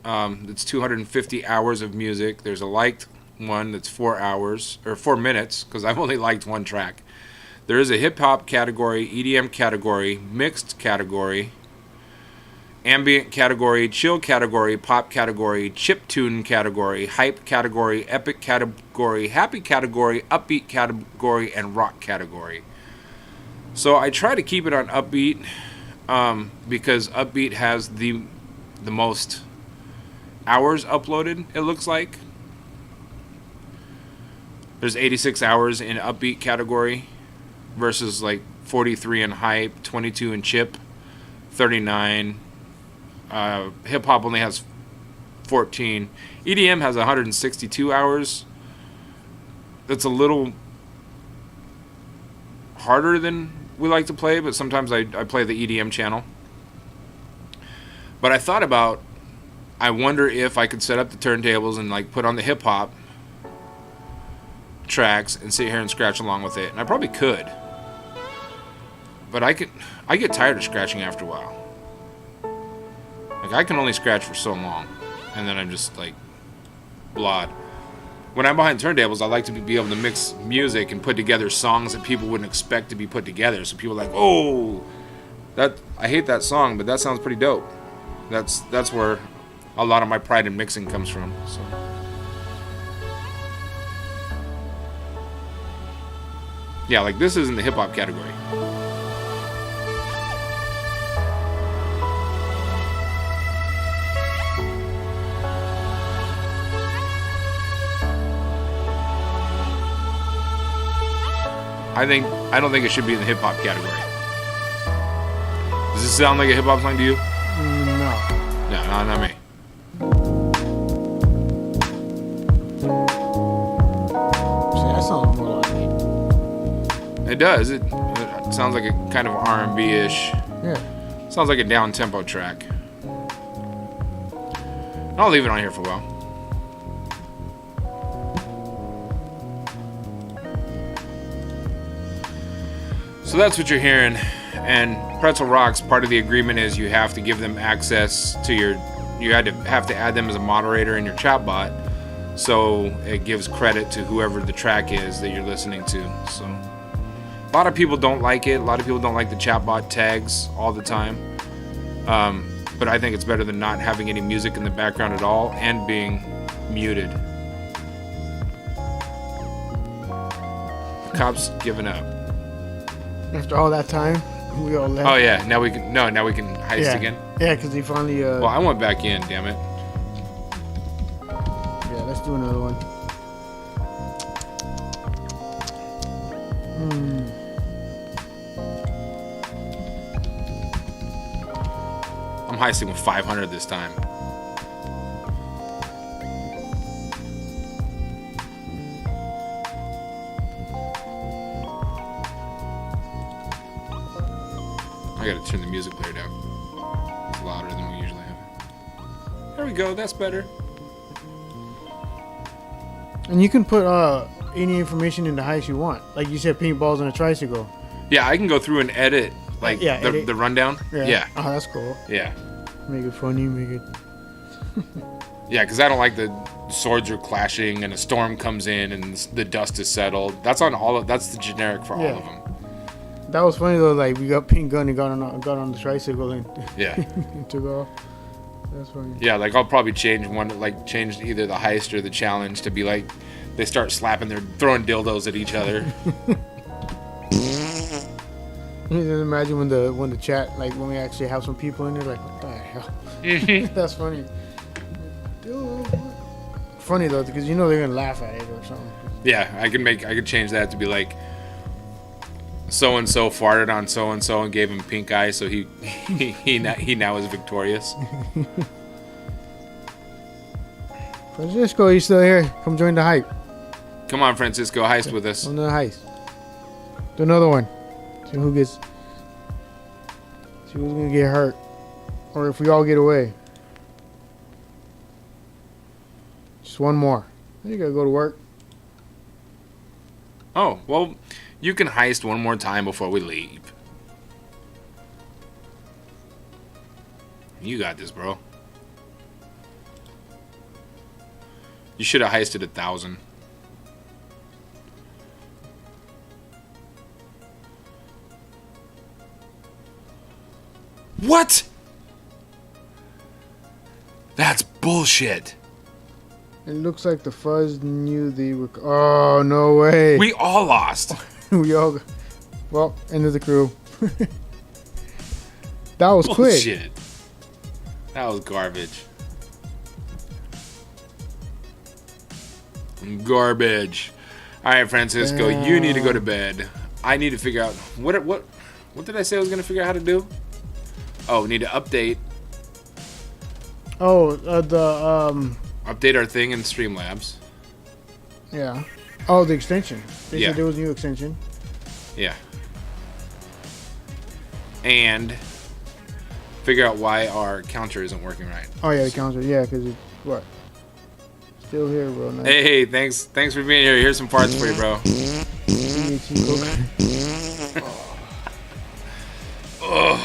that's 250 hours of music. There's a liked one that's 4 hours or 4 minutes because I've only liked one track. There is a hip hop category, EDM category, mixed category, ambient category, chill category, pop category, chiptune category, hype category, epic category, happy category, upbeat category, and rock category. So I try to keep it on upbeat because upbeat has the most hours uploaded, it looks like. There's 86 hours in upbeat category versus like 43 in hype, 22 in chip, 39. Hip hop only has 14. EDM has 162 hours. That's a little harder than we like to play, but sometimes I play the EDM channel. But I thought about, I wonder if I could set up the turntables and like put on the hip hop tracks and sit here and scratch along with it. And I probably could. But I get tired of scratching after a while. Like I can only scratch for so long, and then I'm just like blah. When I'm behind turntables, I like to be able to mix music and put together songs that people wouldn't expect to be put together. So people are like, oh, that I hate that song, but that sounds pretty dope. That's where a lot of my pride in mixing comes from. So. Yeah, like this is in the hip hop category. I don't think it should be in the hip hop category. Does this sound like a hip hop song to you? No. No, not me. See, that sounds more like it. It does. It sounds like a kind of R&B-ish. Yeah. Sounds like a down-tempo track. I'll leave it on here for a while. So that's what you're hearing. And Pretzel Rocks, part of the agreement is you have to give them access to your, you have to add them as a moderator in your chatbot, so it gives credit to whoever the track is that you're listening to. So a lot of people don't like it. A lot of people don't like the chatbot tags all the time. But I think it's better than not having any music in the background at all and being muted. The cops giving up. After all that time, we all left. Oh yeah, now we can heist again. Yeah, because they finally. Well, I went back in. Damn it. Yeah, let's do another one. I'm heisting with 500 this time. I gotta turn the music player down. It's louder than we usually have. There we go, that's better. And you can put any information in the heist you want. Like you said, paintballs on a tricycle. Yeah, I can go through and edit like the rundown. Yeah. Oh, that's cool. Yeah. Make it funny, make it. Yeah, because I don't like the swords are clashing and a storm comes in and the dust is settled. That's the generic for all of them. That was funny though. Like we got pink gun and got on the tricycle and and took off. That's funny. Yeah, like I'll probably change either the heist or the challenge to be like they start throwing dildos at each other. You just imagine when the chat, like when we actually have some people in there, like what the hell? That's funny. Dude. Funny though, because you know they're gonna laugh at it or something. Yeah, I could change that to be like so and so farted on so and so and gave him pink eye, so he now is victorious. Francisco, you still here? Come join the hype. Come on, Francisco, heist with us. Another heist. Do another one. See who's gonna get hurt, or if we all get away. Just one more. You gotta go to work. Oh, well, you can heist one more time before we leave. You got this, bro. You should have heisted 1,000. What? That's bullshit. It looks like the Fuzz knew they were. Oh, no way. We all lost. We all. Well, end of the crew. That was quick. Bullshit. That was garbage. Garbage. All right, Francisco, you need to go to bed. I need to figure out what did I say I was gonna figure out how to do? Oh, we need to update Oh, update our thing in Streamlabs. yeah. Oh, the extension. They Yeah. said there was a new extension. Yeah. And figure out why our counter isn't working right. Oh yeah, the counter. Yeah, because it's what? Still here, bro. Nice. Hey, thanks for being here. Here's some parts for you, bro. I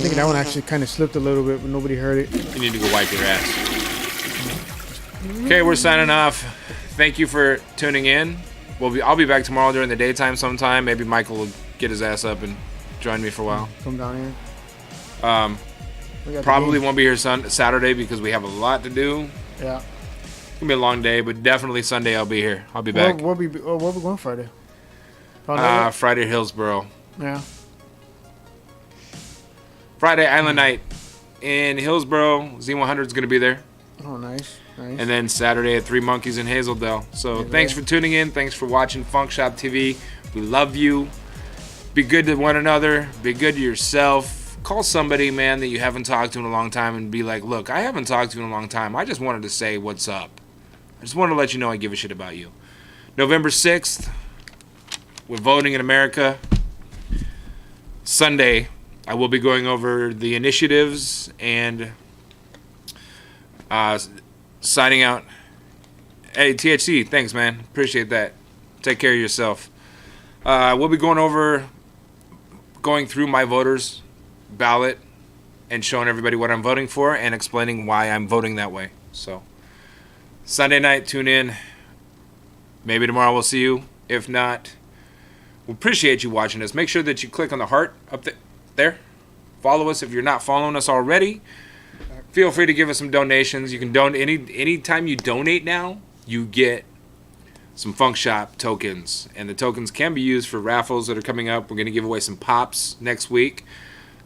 think that one actually kind of slipped a little bit, but nobody heard it. You need to go wipe your ass. Okay, we're signing off. Thank you for tuning in. I'll be back tomorrow during the daytime sometime. Maybe Michael will get his ass up and join me for a while. Come down here. We got the Probably game. won't be here Saturday because we have a lot to do. Yeah. It's gonna be a long day, but definitely Sunday I'll be here. I'll be back. Where we going Friday? Found out Friday Hillsboro. yet? Yeah. Friday Island Night in Hillsboro. Z100 is gonna be there. Oh, nice. Nice. And then Saturday at Three Monkeys in Hazeldale. So thanks for tuning in. Thanks for watching Funk Shop TV. We love you. Be good to one another. Be good to yourself. Call somebody, man, that you haven't talked to in a long time and be like, look, I haven't talked to you in a long time. I just wanted to say what's up. I just wanted to let you know I give a shit about you. November 6th, we're voting in America. Sunday, I will be going over the initiatives and signing out. Hey, THC, thanks, man. Appreciate that. Take care of yourself. We'll be going through my voters' ballot and showing everybody what I'm voting for and explaining why I'm voting that way. So, Sunday night, tune in. Maybe tomorrow we'll see you. If not, we appreciate you watching us. Make sure that you click on the heart up there. Follow us if you're not following us already. Feel free to give us some donations. You can donate anytime you donate now, you get some Funk Shop tokens, and the tokens can be used for raffles that are coming up. We're going to give away some pops next week.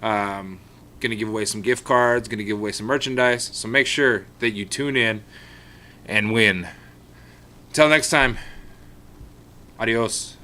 Going to give away some gift cards. Going to give away some merchandise. So make sure that you tune in and win. Until next time, adios.